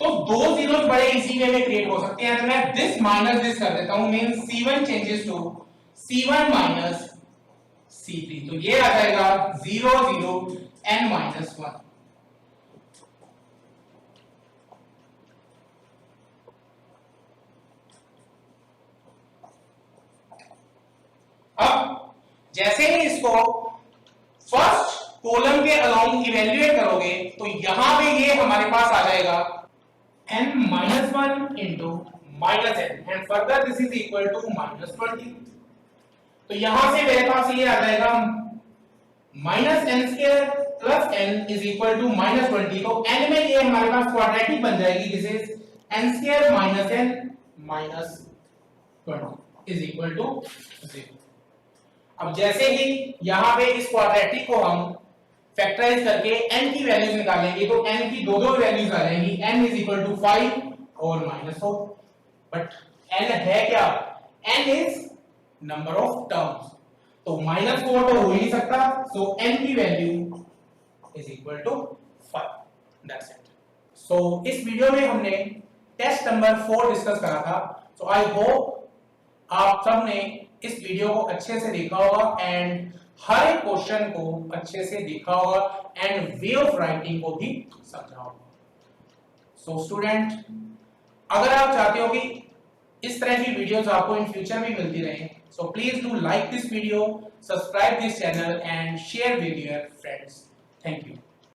तो दो जीरोस बड़े इजी वे में क्रिएट हो सकते हैं। तो मैं दिस माइनस दिस कर देता हूं, means c1 changes to c1 minus c3, तो ये आ जाएगा 0 0 n माइनस 1। अब जैसे ही इसको फर्स्ट कॉलम के अलोंग इवैल्यूएट करोगे तो यहां पे ये हमारे पास आ जाएगा n minus 1 into minus n and further this is equal to minus 20। तो यहां से मेरे पास ये आ जाएगा minus n square plus n is equal to minus 20। तो n में ये हमारे पास क्वाड्रेटिक बन जाएगी, this is n square minus n minus 20 is equal to 0। अब जैसे ही यहां पे इस क्वाड्रेटिक को हम फैक्टराइज करके n की वैल्यूज निकालेंगे तो n की दो वैल्यूज आ जाएंगी, n इज इक्वल टू 5 और माइनस 4। बट n है क्या, n is number of terms, तो माइनस 4 तो हो ही नहीं सकता, सो n की value is equal to 5, that's it. So इस वीडियो में हमने टेस्ट नंबर 4 डिस्कस करा था। सो आई होप आप सब ने इस वीडियो को अच्छे से देखा होगा एंड हर एक क्वेश्चन को अच्छे से देखा होगा एंड वे ऑफ राइटिंग को भी समझा होगा। सो स्टूडेंट, अगर आप चाहते हो कि इस तरह की वीडियोस आपको इन फ्यूचर में मिलती रहें, so please do like this video, subscribe this channel and share with your friends. Thank you.